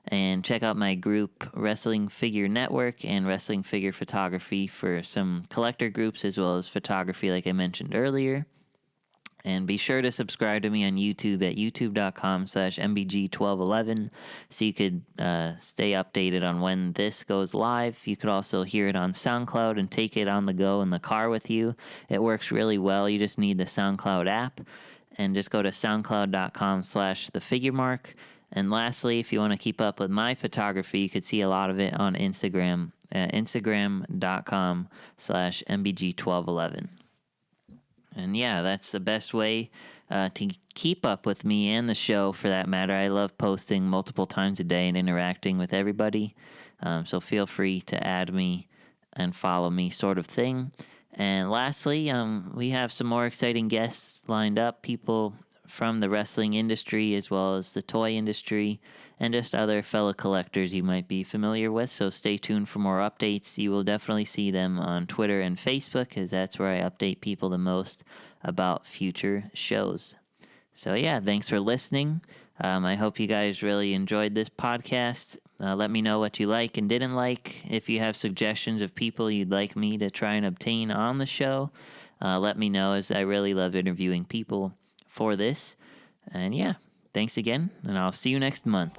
and check out my group Wrestling Figure Network and Wrestling Figure Photography for some collector groups as well as photography like I mentioned earlier. And be sure to subscribe to me on YouTube at youtube.com/MBG1211 so you could stay updated on when this goes live. You could also hear it on SoundCloud and take it on the go in the car with you. It works really well. You just need the SoundCloud app. And just go to soundcloud.com/thefiguremark. And lastly, if you want to keep up with my photography, you could see a lot of it on Instagram at instagram.com/MBG1211. And yeah, that's the best way to keep up with me and the show for that matter. I love posting multiple times a day and interacting with everybody. So feel free to add me and follow me sort of thing. And lastly, we have some more exciting guests lined up, people from the wrestling industry as well as the toy industry and just other fellow collectors you might be familiar with. So stay tuned for more updates. You will definitely see them on Twitter and Facebook because that's where I update people the most about future shows. So yeah, thanks for listening. I hope you guys really enjoyed this podcast. Let me know what you like and didn't like. If you have suggestions of people you'd like me to try and obtain on the show, let me know, as I really love interviewing people for this. And yeah, thanks again, and I'll see you next month.